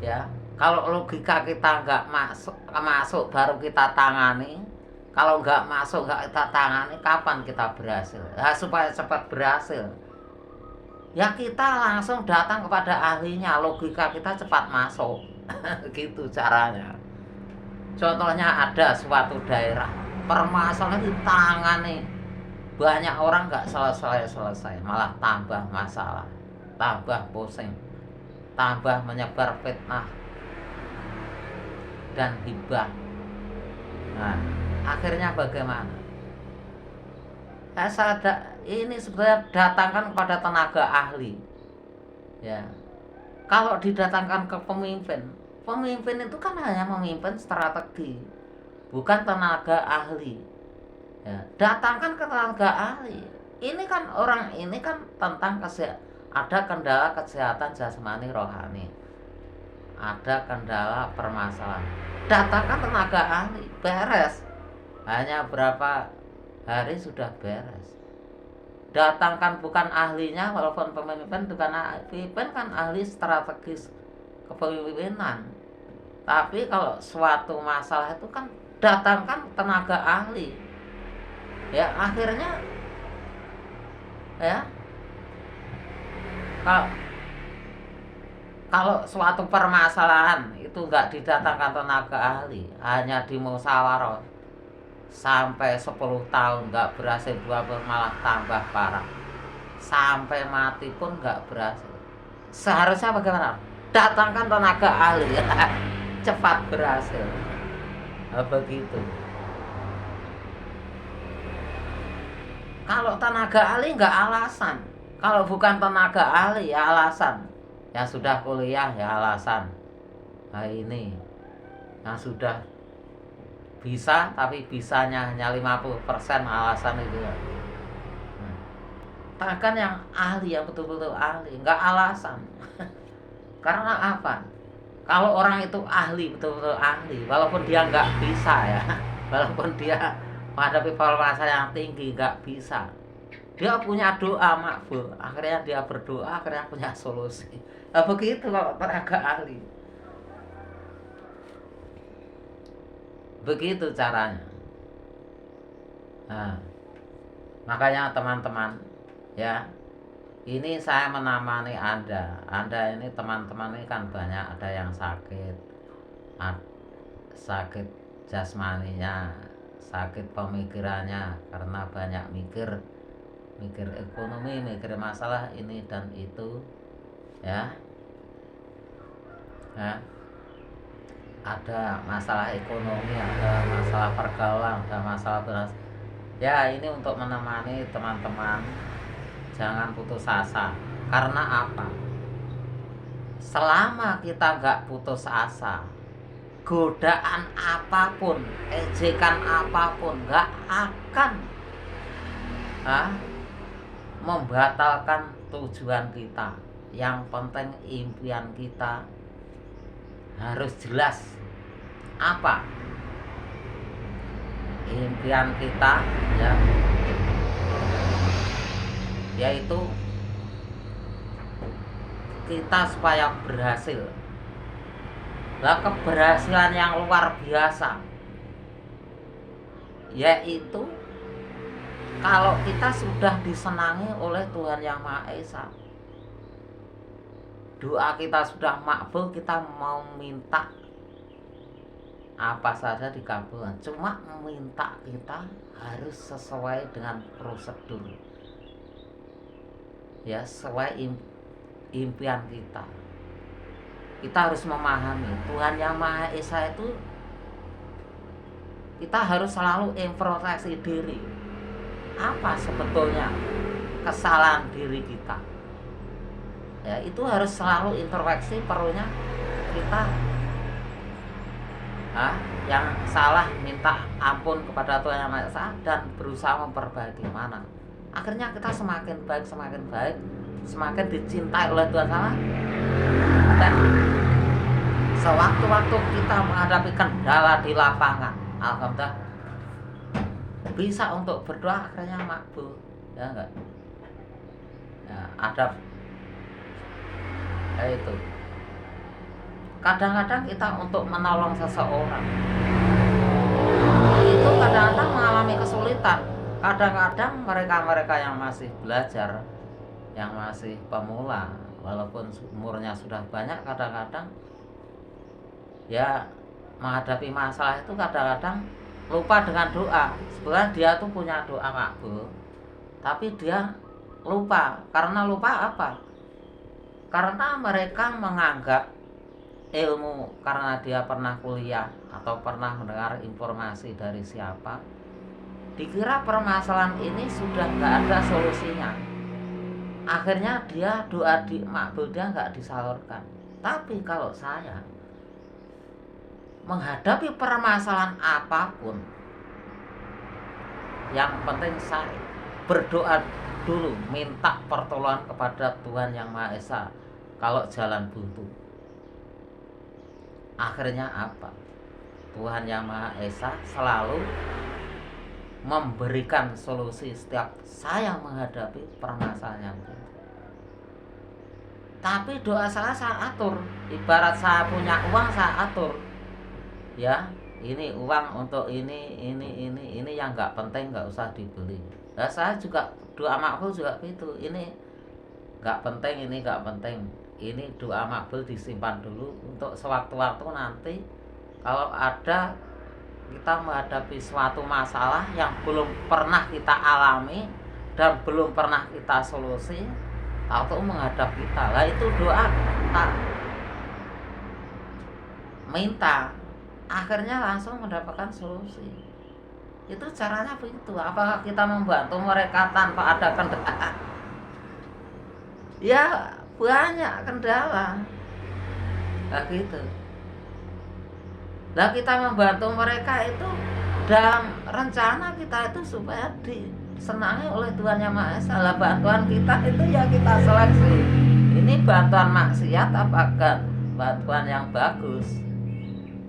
ya, kalau logika kita enggak masuk baru kita tangani, Kalau nggak masuk, nggak kita tangani, kapan kita berhasil? Nah, supaya cepat berhasil, ya kita langsung datang kepada ahlinya, logika kita cepat masuk. Gitu caranya. Contohnya ada suatu daerah, permasalahan ditangani, banyak orang nggak selesai, malah tambah masalah, tambah pusing, tambah menyebar fitnah dan hibah. Nah, akhirnya bagaimana? Ini sebenarnya datangkan kepada tenaga ahli. Ya, kalau didatangkan ke pemimpin, pemimpin itu kan hanya memimpin strategi, bukan tenaga ahli. Ya, datangkan ke tenaga ahli. Ini kan orang ini kan tentang ada kendala kesehatan jasmani rohani, ada kendala permasalahan. Datangkan tenaga ahli, beres. Hanya berapa hari sudah beres. Datangkan bukan ahlinya, walaupun pemimpin bukan pemimpin kan ahli strategis kepemimpinan. Tapi kalau suatu masalah itu kan datangkan tenaga ahli. Ya akhirnya ya kalau suatu permasalahan itu nggak didatangkan tenaga ahli, hanya dimusyawarah sampai 10 tahun nggak berhasil, malah tambah parah, sampai mati pun nggak berhasil. Seharusnya bagaimana? Datangkan tenaga ahli. Cepat berhasil. Begitu. Kalau tenaga ahli nggak alasan, kalau bukan tenaga ahli ya alasan. Yang sudah kuliah ya alasan. Nah ini yang sudah bisa tapi bisanya hanya 50% alasan itu. Bahkan yang ahli, yang betul-betul ahli, nggak alasan. Karena apa? Kalau orang itu ahli, betul-betul ahli, walaupun dia nggak bisa ya, walaupun dia menghadapi permasalahan yang tinggi nggak bisa, dia punya doa makbul, akhirnya dia berdoa, akhirnya punya solusi. Nah, begitu kalau tenaga ahli. Begitu caranya. Nah, makanya teman-teman ya, ini saya menemani Anda ini teman-teman ini kan banyak, ada yang sakit jasmaninya, sakit pemikirannya karena banyak mikir ekonomi, mikir masalah ini dan itu ya. Nah, ada masalah ekonomi, ada masalah pergaulan, ada masalah beras. Ya ini untuk menemani teman-teman, jangan putus asa. Karena apa? Selama kita nggak putus asa, godaan apapun, ejekan apapun nggak akan membatalkan tujuan kita. Yang penting impian kita harus jelas. Apa impian kita ya, yaitu kita supaya berhasil. Lah keberhasilan yang luar biasa yaitu kalau kita sudah disenangi oleh Tuhan Yang Maha Esa, doa kita sudah makbul, kita mau minta apa saja dikabulkan. Cuma minta kita harus sesuai dengan prosedur ya, sesuai impian kita. Kita harus memahami Tuhan Yang Maha Esa itu, kita harus selalu introspeksi diri. Apa sebetulnya kesalahan diri kita ya, itu harus selalu introspeksi. Perlunya kita yang salah minta ampun kepada Tuhan Yang Maha Esa dan berusaha memperbaiki. Mana akhirnya kita semakin baik, semakin dicintai oleh Tuhan Allah. Dan sewaktu-waktu kita menghadapi kendala di lapangan, alhamdulillah bisa untuk berdoa, akhirnya makbul ya enggak ya. Ada itu kadang-kadang kita untuk menolong seseorang itu kadang-kadang mengalami kesulitan. Kadang-kadang mereka-mereka yang masih belajar, yang masih pemula, walaupun umurnya sudah banyak, kadang-kadang ya menghadapi masalah itu kadang-kadang lupa dengan doa. Sebenarnya dia tuh punya doa makbul, tapi dia lupa. Karena lupa apa? Karena mereka menganggap ilmu, karena dia pernah kuliah atau pernah mendengar informasi dari siapa, dikira permasalahan ini sudah nggak ada solusinya. Akhirnya dia doa di makbul dia nggak disalurkan. Tapi kalau saya menghadapi permasalahan apapun, yang penting saya berdoa dulu, minta pertolongan kepada Tuhan Yang Maha Esa. Kalau jalan buntu, akhirnya apa? Tuhan Yang Maha Esa selalu memberikan solusi setiap saya menghadapi permasalahan yang buntu. Tapi doa saya atur. Ibarat saya punya uang, saya atur. Ya, ini uang untuk ini yang nggak penting nggak usah dibeli. Nah, saya juga doa makbul juga gitu. Ini nggak penting, ini nggak penting. Ini doa makbul disimpan dulu untuk sewaktu-waktu nanti kalau ada kita menghadapi suatu masalah yang belum pernah kita alami dan belum pernah kita solusi, atau menghadap kita. Lah itu doa kita minta, akhirnya langsung mendapatkan solusi. Itu caranya begitu. Apakah kita membantu mereka tanpa ada kendala? Ya banyak kendala. Nah gitu. Nah kita membantu mereka itu dalam rencana kita itu supaya disenangi oleh Tuhan Yang Maha Esa. Lah bantuan kita itu ya kita seleksi. Ini bantuan maksiat apakah bantuan yang bagus?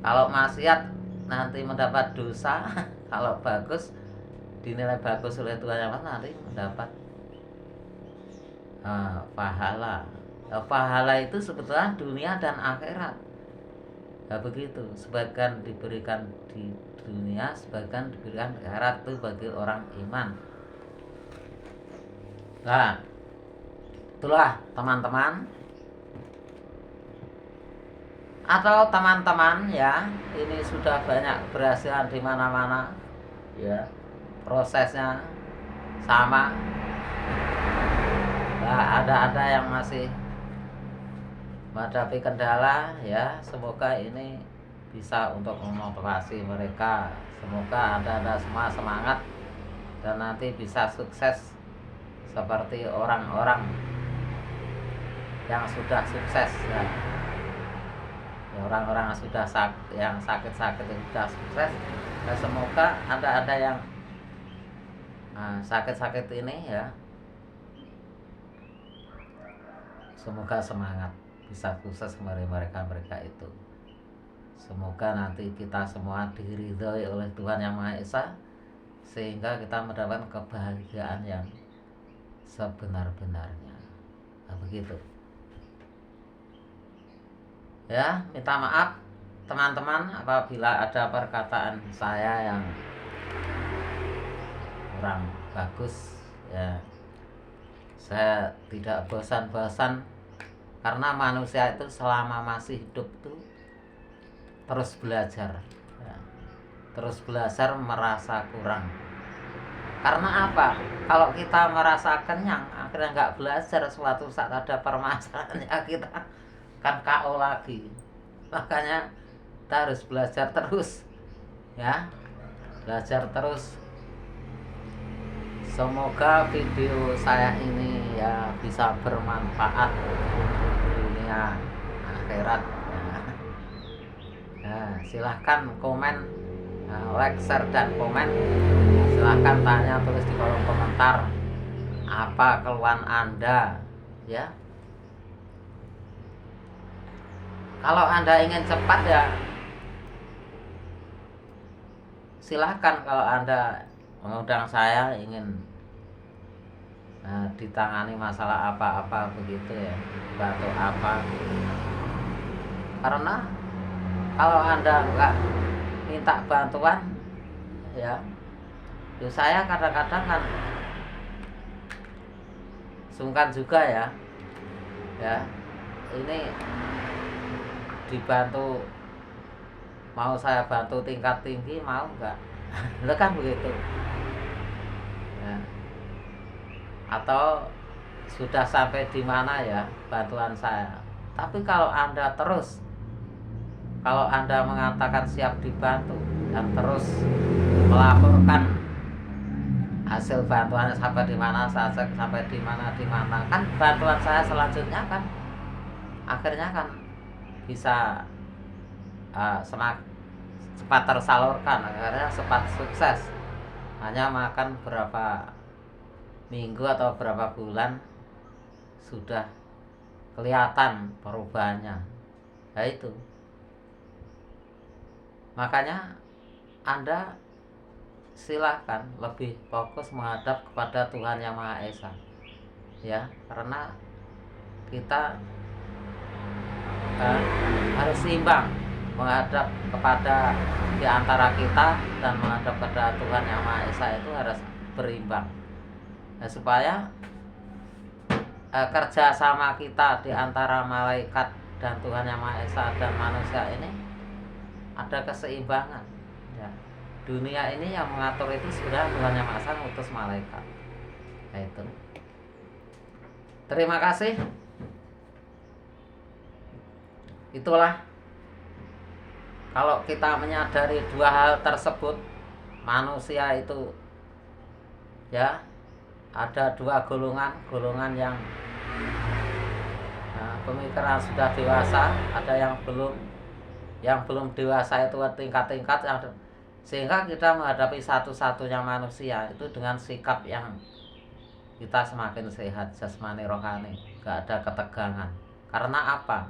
Kalau maksiat nanti mendapat dosa, kalau bagus dinilai bagus oleh Tuhan Yang Maha Esa, nanti mendapat pahala. Pahala itu sebetulnya dunia dan akhirat. Nah begitu, sebagian diberikan di dunia, sebagian diberikan di akhirat, itu bagi orang iman. Nah, itulah teman-teman, atau teman-teman ya, ini sudah banyak keberhasilan di mana-mana, ya prosesnya sama. Nah, ada yang masih menghadapi kendala, ya semoga ini bisa untuk memotivasi mereka. Semoga anda semua semangat dan nanti bisa sukses seperti orang-orang yang sudah sukses ya. Orang-orang yang sudah yang sakit-sakit sudah sukses. Dan semoga anda yang sakit-sakit ini ya, semoga semangat bisa sukses mereka itu. Semoga nanti kita semua diridhoi oleh Tuhan Yang Maha Esa sehingga kita mendapatkan kebahagiaan yang sebenar-benarnya. Nah, begitu. Ya, minta maaf teman-teman apabila ada perkataan saya yang kurang bagus ya. Saya tidak bosan-bosan, karena manusia itu selama masih hidup itu terus belajar ya. Terus belajar merasa kurang. Karena apa? Kalau kita merasa kenyang, akhirnya nggak belajar, suatu saat ada permasalahan ya kita kan KO lagi. Makanya kita harus belajar terus ya, belajar terus. Semoga video saya ini ya bisa bermanfaat dunia akhirat ya. Nah, silahkan komen, like, share, dan komen. Silahkan tanya, tulis di kolom komentar apa keluhan anda ya. Kalau anda ingin cepat ya silahkan. Kalau anda mengundang saya ingin ditangani masalah apa-apa begitu ya, bantu apa. Karena kalau anda enggak minta bantuan ya. Saya kadang-kadang kan sungkan juga ya. Ini dibantu, mau saya bantu tingkat tinggi mau enggak? Itu kan begitu ya. Atau sudah sampai di mana ya bantuan saya. Tapi kalau Anda mengatakan siap dibantu dan terus melaporkan hasil bantuannya sampai di mana saja, sampai di mana, kan bantuan saya selanjutnya kan akhirnya kan bisa cepat tersalurkan, akhirnya cepat sukses. Hanya makan berapa minggu atau berapa bulan sudah kelihatan perubahannya. Ya itu. Makanya Anda silahkan lebih fokus menghadap kepada Tuhan Yang Maha Esa. Ya, karena kita harus seimbang menghadap kepada di antara kita dan menghadap kepada Tuhan Yang Maha Esa itu harus berimbang. Nah, supaya kerjasama kita di antara malaikat dan Tuhan Yang Maha Esa dan manusia ini ada keseimbangan ya. Dunia ini yang mengatur itu sudah Tuhan Yang Maha Esa mengutus malaikat. Nah, itu. Terima kasih. Itulah, kalau kita menyadari dua hal tersebut, manusia itu ya ada dua golongan yang pemikiran sudah dewasa, ada yang belum dewasa, itu tingkat-tingkat, sehingga kita menghadapi satu-satunya manusia itu dengan sikap yang kita semakin sehat jasmani rohani, gak ada ketegangan. Karena apa?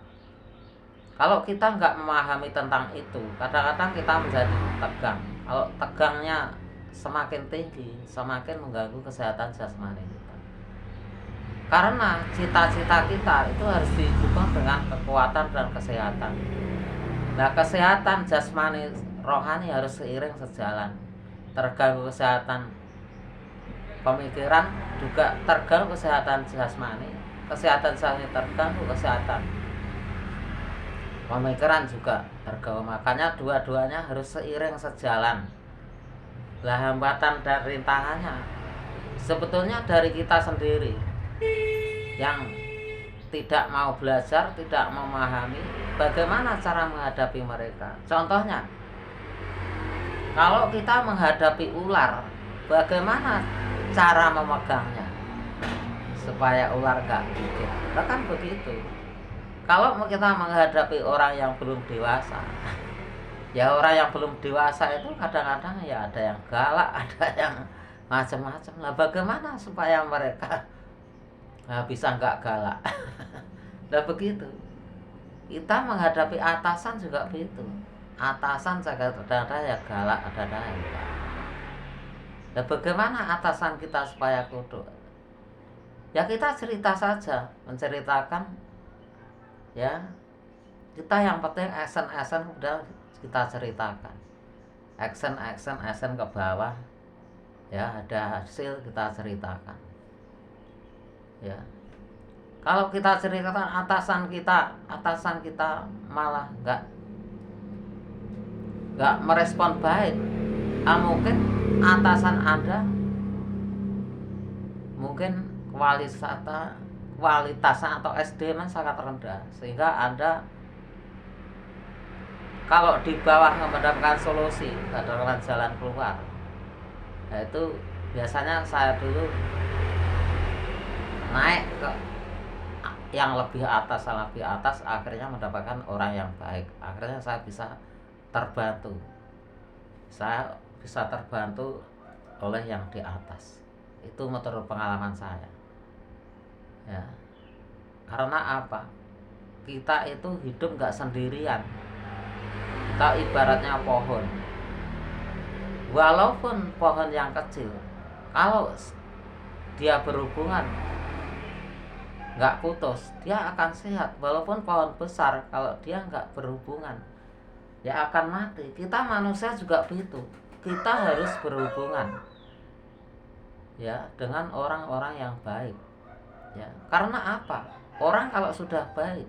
Kalau kita nggak memahami tentang itu, kadang-kadang kita menjadi tegang. Kalau tegangnya semakin tinggi, semakin mengganggu kesehatan jasmani kita. Karena cita-cita kita itu harus didukung dengan kekuatan dan kesehatan. Nah, kesehatan jasmani rohani harus seiring sejalan. Terganggu kesehatan pemikiran juga terganggu kesehatan jasmani. Kesehatan jasmani terganggu, kesehatan pemikiran juga terganggu. Makanya dua-duanya harus seiring sejalan. Lah, hambatan dan rintangannya sebetulnya dari kita sendiri yang tidak mau belajar, tidak memahami bagaimana cara menghadapi mereka. Contohnya, kalau kita menghadapi ular, bagaimana cara memegangnya supaya ular gak gigit? Kan begitu. Kalau kita menghadapi orang yang belum dewasa, ya orang yang belum dewasa itu kadang-kadang ya ada yang galak, ada yang macam-macam. Lah, bagaimana supaya mereka bisa nggak galak? Nah, begitu. Kita menghadapi atasan juga begitu. Atasan kadang-kadang ya galak, kadang-kadang ya enggak. Nah, bagaimana atasan kita supaya kudu? Ya kita cerita saja, menceritakan. Ya, kita yang penting action udah kita ceritakan, action ke bawah, ya ada hasil kita ceritakan. Ya, kalau kita ceritakan atasan kita malah nggak merespon baik, mungkin atasan Anda mungkin kualitasnya atau SDM sangat rendah, sehingga Anda kalau di bawah mendapatkan solusi, mendapatkan jalan keluar. Nah, itu biasanya saya dulu naik ke yang lebih atas, akhirnya mendapatkan orang yang baik. Akhirnya saya bisa terbantu oleh yang di atas. Itu menurut pengalaman saya. Ya, karena apa? Kita itu hidup nggak sendirian. Kita ibaratnya pohon. Walaupun pohon yang kecil, kalau dia berhubungan nggak putus, dia akan sehat. Walaupun pohon besar, kalau dia nggak berhubungan, ya akan mati. Kita manusia juga begitu. kita harus berhubungan ya dengan orang-orang yang baik. Ya, karena apa? Orang kalau sudah baik,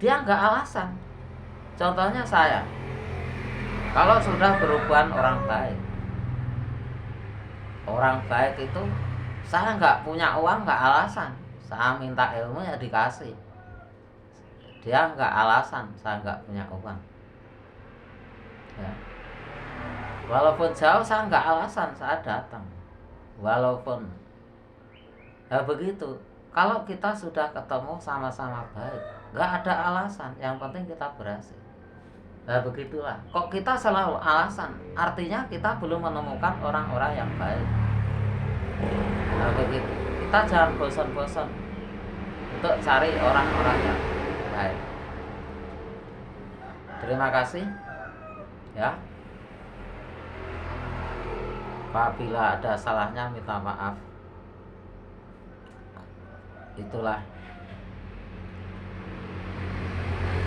dia nggak alasan. Contohnya saya, kalau sudah berhubungan orang baik itu saya nggak punya uang, nggak alasan. Saya minta ilmu ya dikasih. Dia nggak alasan saya nggak punya uang. Ya. Walaupun jauh saya nggak alasan, saya datang. Walaupun ya begitu. Kalau kita sudah ketemu sama-sama baik, nggak ada alasan. Yang penting kita berhasil. Nah begitulah. Kok kita selalu alasan? Artinya kita belum menemukan orang-orang yang baik. Nah begitu. Kita jangan bosan-bosan untuk cari orang-orang yang baik. Terima kasih. Ya. Apabila ada salahnya minta maaf. Itulah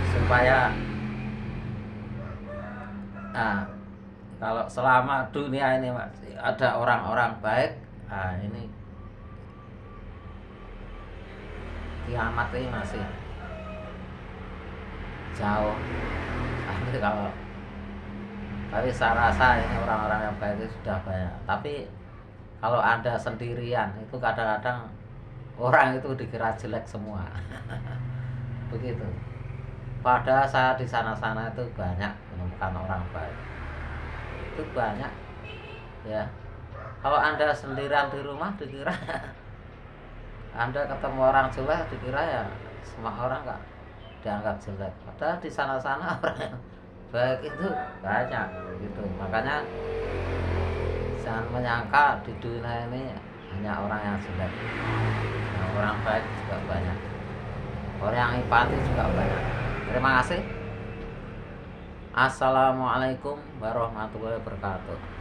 supaya kalau selama dunia ini masih ada orang-orang baik, ini kiamat ini masih jauh. Tapi saya rasa ini orang-orang yang baik itu sudah banyak. Tapi kalau Anda sendirian itu kadang-kadang orang itu dikira jelek semua. Begitu. Padahal saya di sana-sana itu banyak menemukan orang baik. Itu banyak. Ya. Kalau Anda sendirian di rumah dikira Anda ketemu orang jelek dikira ya semua orang enggak dianggap jelek. Padahal di sana-sana orang yang baik itu banyak gitu. Makanya jangan menyangka di dunia ini hanya orang yang jelek. Nah, orang baik juga banyak. Orang yang empati juga banyak. Terima kasih. Assalamualaikum warahmatullahi wabarakatuh.